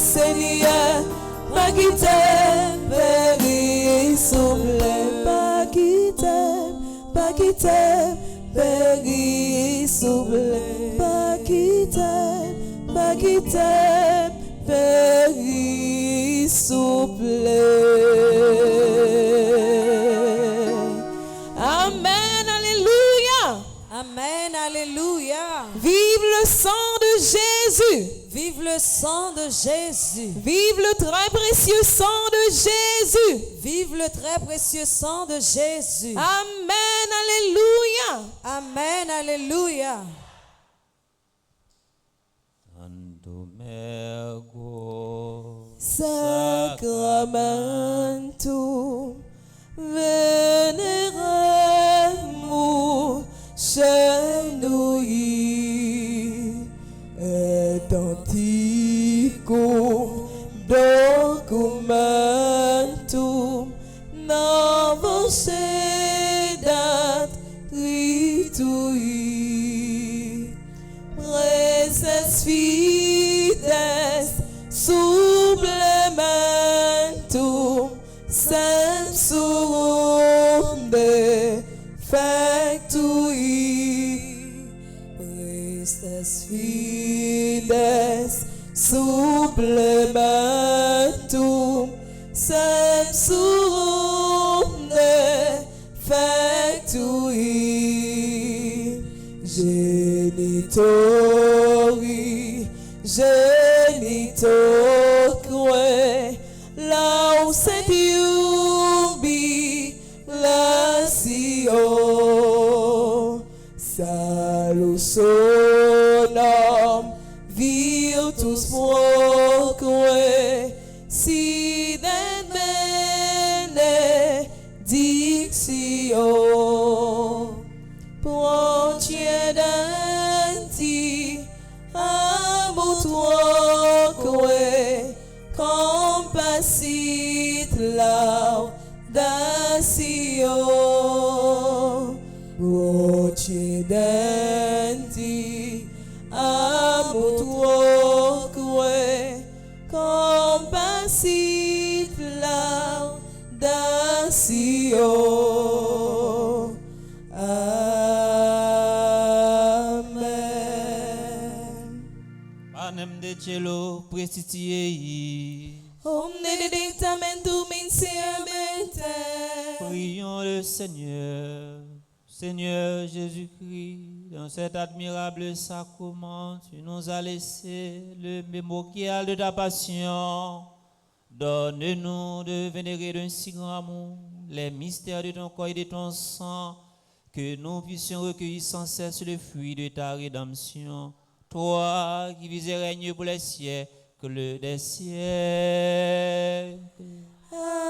Seigneur, pas quitter, périr, souffler, pas quitter, périr, souffler, pas quitter, périr, souffler. Amen, alléluia. Amen, alléluia. Vive le sang de Jésus. Vive le sang de Jésus. Vive le très précieux sang de Jésus. Vive le très précieux sang de Jésus. Amen, alléluia. Amen, alléluia. Sacramentum veneremus cenui et anticum documentum novocedat tritui preces fides supplementum sensuum defectui preces fides supplementum sensuum defectui genitori laucentium bilatio salus sonum virtus proque sidem benedictio procedenti amutuoque compassit laudatio procedenti panem de cielo prestitiei. Omne dedictamentum insieme. Prions le Seigneur. Seigneur Jésus-Christ, dans cet admirable sacrement, tu nous as laissé le mémorial de ta passion. Donne-nous de vénérer d'un si grand amour les mystères de ton corps et de ton sang, que nous puissions recueillir sans cesse le fruit de ta rédemption. Toi qui vis et règnes pour les siècles des siècles. Amen.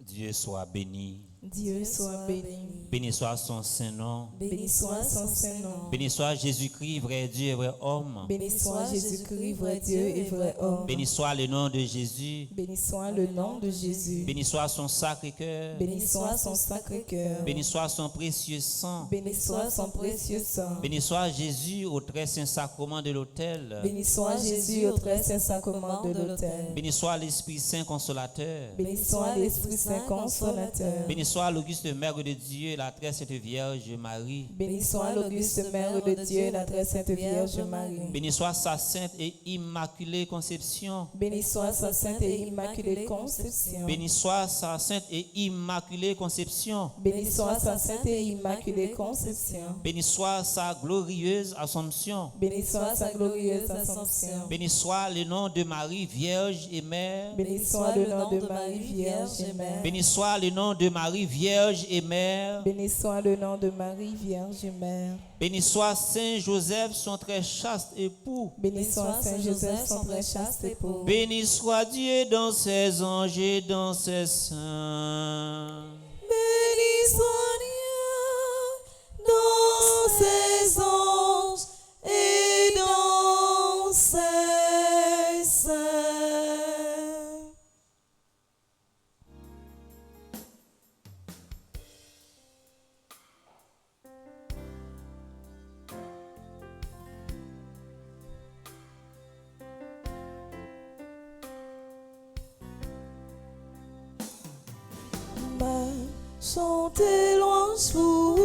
Dieu soit béni. Dieu soit béni. Béni soit son saint nom. Béni soit son saint nom. Béni soit Jésus-Christ, vrai Dieu et vrai homme. Béni soit Jésus-Christ, vrai Dieu et vrai homme. Béni soit le nom de Jésus. Béni soit le nom de Jésus. Béni soit son sacré cœur. Béni soit son sacré cœur. Béni soit son précieux sang. Béni soit son précieux sang. Béni soit Jésus au très saint sacrement de l'autel. Béni soit Jésus au très saint sacrement de l'autel. Béni soit l'Esprit Saint consolateur. Béni soit l'Esprit Saint consolateur. Béni soit l'auguste Mère de Dieu, la très sainte Vierge Marie. Béni soit l'auguste Mère de Dieu, la très sainte Vierge Marie. Béni soit sa sainte et immaculée conception. Béni soit sa sainte et immaculée conception. Béni soit sa sainte et immaculée conception. Béni soit sa sainte et immaculée conception. Béni soit sa glorieuse Assomption. Béni soit sa glorieuse Assomption. Béni soit le nom de Marie, Vierge et Mère. Béni soit le nom de Marie, Vierge et Mère. Béni soit le nom de Marie, Vierge et Mère. Béni soit le nom de Marie, Vierge et Mère. Béni soit Saint Joseph, son très chaste époux. Béni soit Saint Joseph, son très chaste époux. Béni soit Dieu dans ses anges et dans ses saints. Béni soit Dieu dans ses anges et dans ses saints. Chantez louange vous,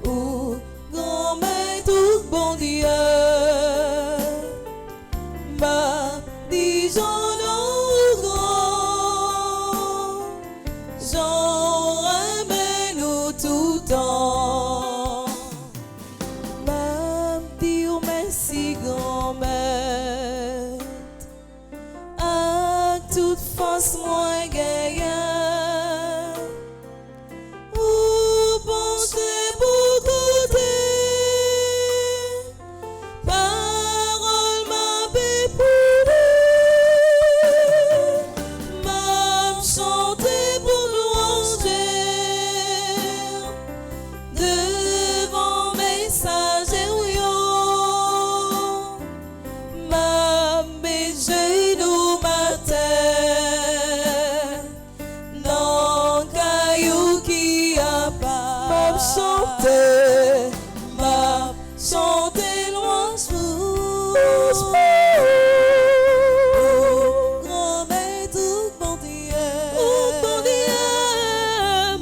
ô grand maître, tout bon Dieu, ma Dijon grand, j'en remets-nous tout temps, ma dire merci grand maître, à toute force moins gagnante. Chantez louange vous, grand maître, bon Dieu,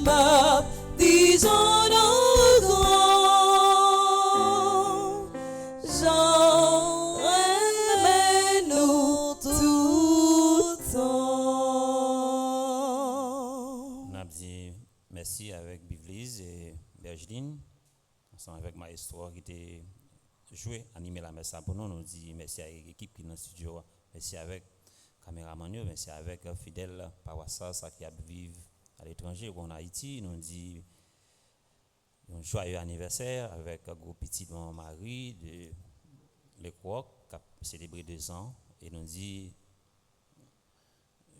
ma Dijon avec Bivlise et Bergeline, ensemble avec Maestro qui était joué, animé la messe pour nous. Nous dit merci à l'équipe qui est dans le studio, merci avec caméraman, merci avec Fidèle Pawassa, ça qui a vécu à l'étranger ou en Haïti. Nous dit un joyeux anniversaire avec un gros petit maman Marie de l'Équoc qui a célébré 2 ans. Et nous dit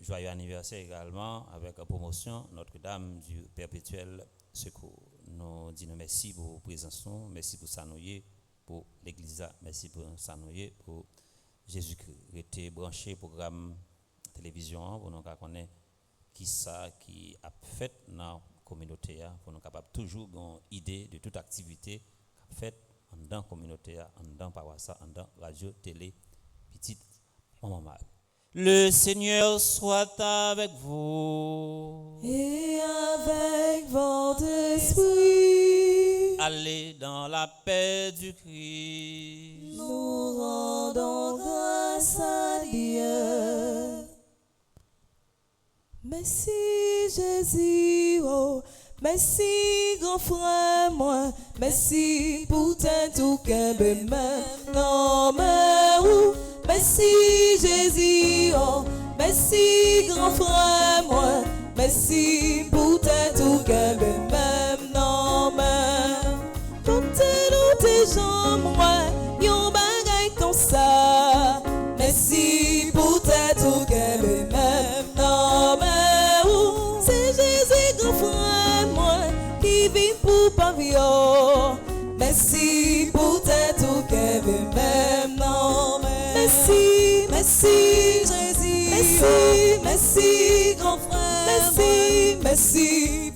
joyeux anniversaire également avec la promotion Notre-Dame du Perpétuel Secours. Nous disons merci pour votre présence, merci pour Sanoye, pour l'Église, merci pour Sanoye, pour Jésus-Christ. Restez branché programme télévision pour nous connaître qui ça qui a fait dans la communauté, pour nous capables toujours avoir une idée de toute activité faite dans la communauté, dans la paroisse, dans la radio, télé, petite maman Marie. Le Seigneur soit avec vous. Et avec votre esprit. Allez dans la paix du Christ. Nous rendons grâce à Dieu. Merci Jésus, oh, merci grand frère moi, merci pour tout qu'un non mais ou, merci Jésus, oh, merci grand frère moi, merci pour tout qu'un non mais, comme nous tes jambes moi, yon bagay comme ça, merci pour tout qu'un non mais. C'est Jésus grand frère moi qui vit pour pavillon. Merci pour tout que même non merci, merci Jésus. Merci, merci grand frère. Merci, merci